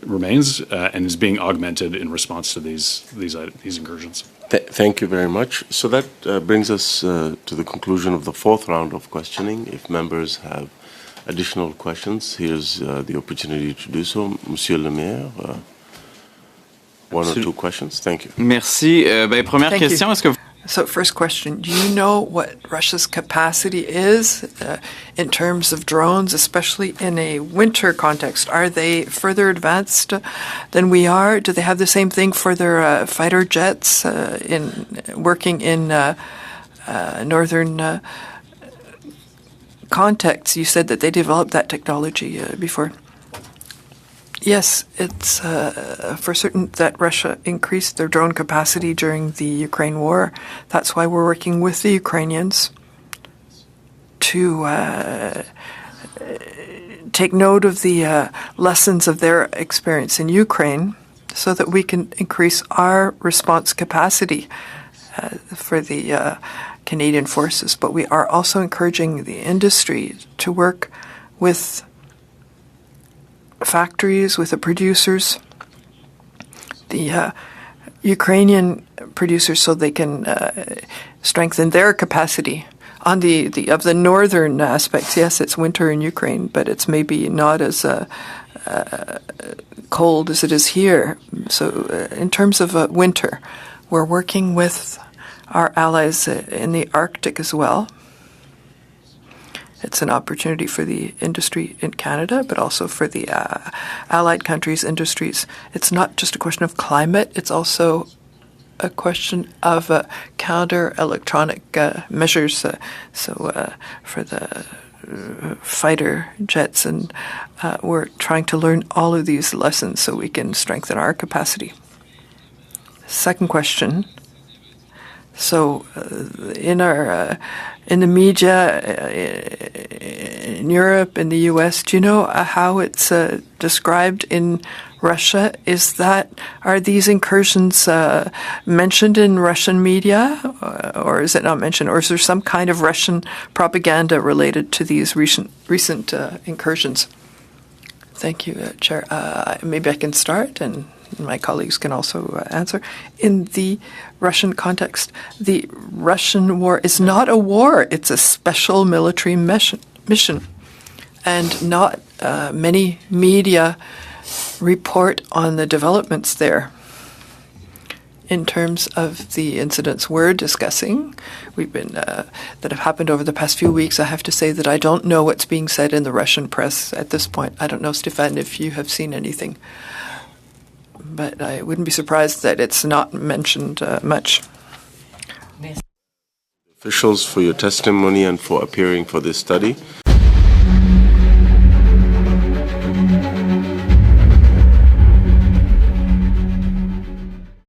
remains and is being augmented in response to these incursions. Thank you very much. So that brings us to the conclusion of the fourth round of questioning. If members have additional questions, here's the opportunity to do so. Monsieur le Maire. One or two questions. Thank you. Merci. Première Thank question, you. est-ce que So first question, do you know what Russia's capacity is in terms of drones, especially in a winter context? Are they further advanced than we are? Do they have the same thing for their fighter jets working in northern contexts? You said that they developed that technology before. Yes, it's for certain that Russia increased their drone capacity during the Ukraine war. That's why we're working with the Ukrainians to take note of the lessons of their experience in Ukraine so that we can increase our response capacity for the Canadian forces. But we are also encouraging the industry to work with factories, with the producers, the Ukrainian producers, so they can strengthen their capacity. On the northern aspects, yes, it's winter in Ukraine, but it's maybe not as cold as it is here. So in terms of winter, we're working with our allies in the Arctic as well. It's an opportunity for the industry in Canada, but also for the allied countries' industries. It's not just a question of climate, it's also a question of counter-electronic measures. For the fighter jets, and we're trying to learn all of these lessons so we can strengthen our capacity. Second question. So in the media in Europe, in the U.S., do you know how it's described in Russia? Are these incursions mentioned in Russian media, or is it not mentioned? Or is there some kind of Russian propaganda related to these recent incursions? Thank you, Chair. Maybe I can start, and my colleagues can also answer. In the Russian context, the Russian war is not a war, it's a special military mission. And not many media report on the developments there. In terms of the incidents we're discussing, that have happened over the past few weeks, I have to say that I don't know what's being said in the Russian press at this point. I don't know, Stefan, if you have seen anything. But I wouldn't be surprised that it's not mentioned much. Officials for your testimony and for appearing for this study.